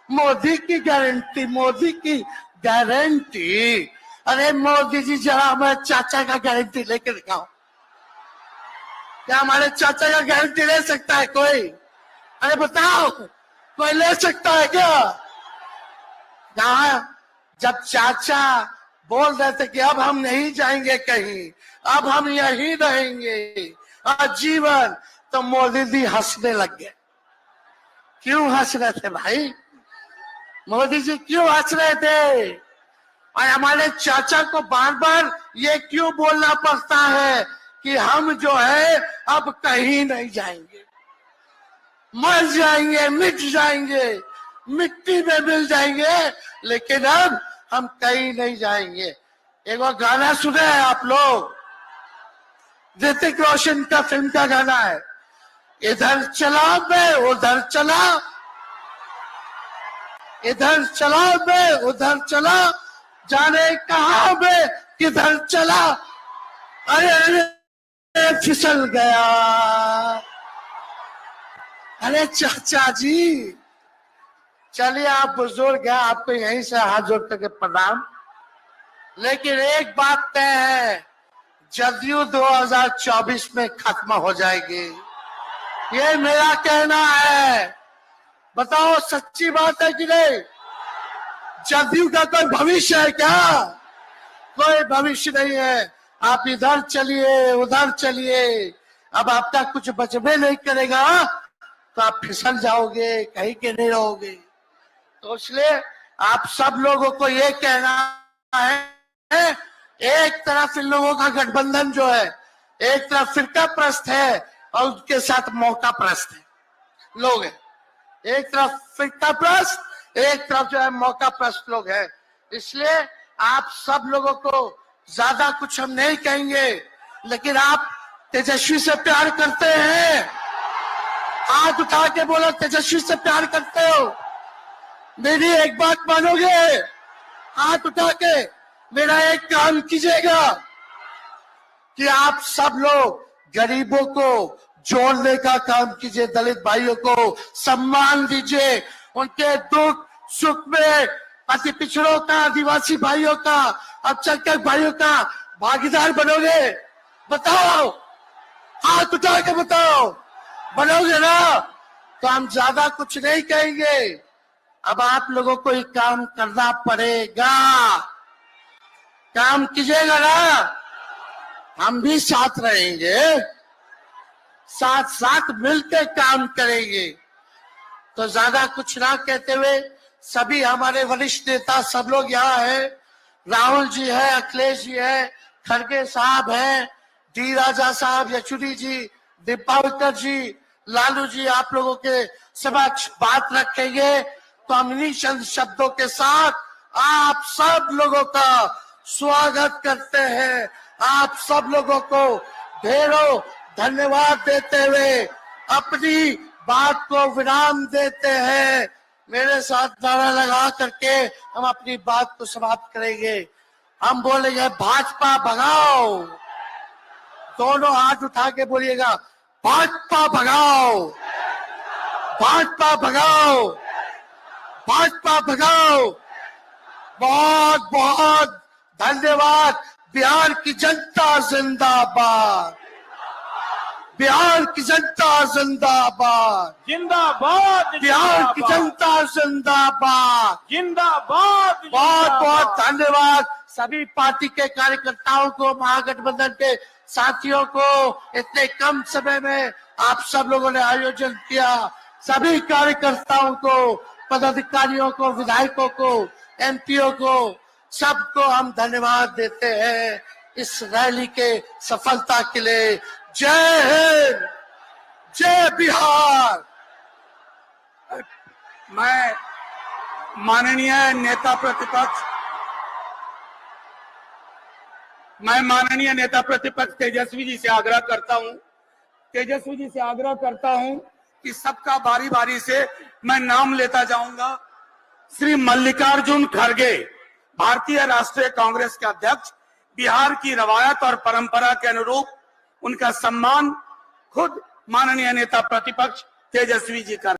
Speaker 1: मोदी की गारंटी, मोदी की गारंटी। अरे मोदी जी जरा हमारे चाचा का गारंटी लेके दिखाओ। क्या हमारे चाचा का गारंटी ले सकता है कोई? अरे बताओ, कोई ले सकता है क्या? कहा जब चाचा बोल रहे थे कि अब हम नहीं जाएंगे कहीं, अब हम यहीं रहेंगे आजीवन, तो मोदी जी हंसने लग गए। क्यों हंस रहे थे भाई? मोदी जी क्यों हंस रहे थे? और हमारे चाचा को बार बार ये क्यों बोलना पड़ता है कि हम जो है अब कहीं नहीं जाएंगे, मर जाएंगे, मिट जाएंगे, मिट्टी में मिल जाएंगे, लेकिन अब हम कहीं नहीं जाएंगे। एक गाना सुने हैं आप लोग, ऋतिक रोशन का फिल्म का गाना है, इधर चला मैं उधर चला, इधर चला मैं उधर चला, जाने कहां मैं किधर चला, अरे अरे फिसल गया। अरे चाचा जी, चलिए आप बुजुर्ग हैं, आपको यहीं से हाथ जोड़ करके प्रणाम। लेकिन एक बात तय है, जदयू 2024 में खत्म हो जाएगी, ये मेरा कहना है। बताओ सच्ची बात है कि नहीं? जदयू का कोई भविष्य है क्या? कोई भविष्य नहीं है। आप इधर चलिए उधर चलिए, अब आपका कुछ बचबे नहीं करेगा तो आप फिसल जाओगे, कहीं के नहीं रहोगे। तो इसलिए आप सब लोगों को ये कहना है, एक तरफ इन लोगों का गठबंधन जो है, एक तरफ फिरका प्रस्त है और उनके साथ मौका प्रस्त है लोग हैं। एक तरफ फिरका प्रस्त, एक तरफ जो है मौका प्रस्त लोग हैं। इसलिए आप सब लोगों को ज्यादा कुछ हम नहीं कहेंगे, लेकिन आप तेजस्वी से प्यार करते हैं? हाथ उठा के बोलो, तेजस्वी से प्यार करते हो? मेरी एक बात मानोगे? हाथ उठा के मेरा एक काम कीजिएगा कि आप सब लोग गरीबों को जोड़ने का काम कीजिए, दलित भाइयों को सम्मान दीजिए, उनके दुख सुख में अति पिछड़ों का, आदिवासी भाइयों का, अल्पसंख्यक भाइयों का भागीदार बनोगे? बताओ, हाथ उठा के बताओ, बनोगे ना? तो हम ज्यादा कुछ नहीं कहेंगे। अब आप लोगों को एक काम करना पड़ेगा, काम कीजिएगा ना? हम भी साथ रहेंगे, साथ साथ मिलकर काम करेंगे। तो ज्यादा कुछ ना कहते हुए सभी हमारे वरिष्ठ नेता सब लोग यहाँ हैं, राहुल जी है, अखिलेश जी है, खड़गे साहब हैं, डी राजा साहब, येचुरी जी, दीपावकर जी, लालू जी आप लोगों के समक्ष बात रखेंगे। तो हम इन्हीं चंद शब्दों के साथ आप सब लोगों का स्वागत करते हैं, आप सब लोगों को ढेरों धन्यवाद देते हुए अपनी बात को विराम देते हैं। मेरे साथ नारा लगा करके हम अपनी बात को समाप्त करेंगे। हम बोलेंगे भाजपा भगाओ, दोनों हाथ उठा के बोलिएगा भाजपा भगाओ, भाजपा भगाओ, भाजपा भगाओ। बहुत बहुत धन्यवाद। बिहार की जनता जिंदाबाद, बिहार की जनता जिंदाबाद,
Speaker 4: जिंदाबाद,
Speaker 1: बिहार की जनता जिंदाबाद,
Speaker 4: जिंदाबाद।
Speaker 1: बहुत बहुत धन्यवाद सभी पार्टी के कार्यकर्ताओं को, महागठबंधन के साथियों को। इतने कम समय में आप सब लोगों ने आयोजन किया। सभी कार्यकर्ताओं को, पदाधिकारियों को, विधायकों को, एमपीओ को, सबको हम धन्यवाद देते हैं इस रैली के सफलता के लिए। जय हिंद, जय बिहार।
Speaker 2: मैं माननीय नेता प्रतिपक्ष तेजस्वी जी से आग्रह करता हूं कि सबका बारी बारी से मैं नाम लेता जाऊंगा। श्री मल्लिकार्जुन खड़गे, भारतीय राष्ट्रीय कांग्रेस के अध्यक्ष, बिहार की रवायत और परंपरा के अनुरूप उनका सम्मान खुद माननीय नेता प्रतिपक्ष तेजस्वी जी कर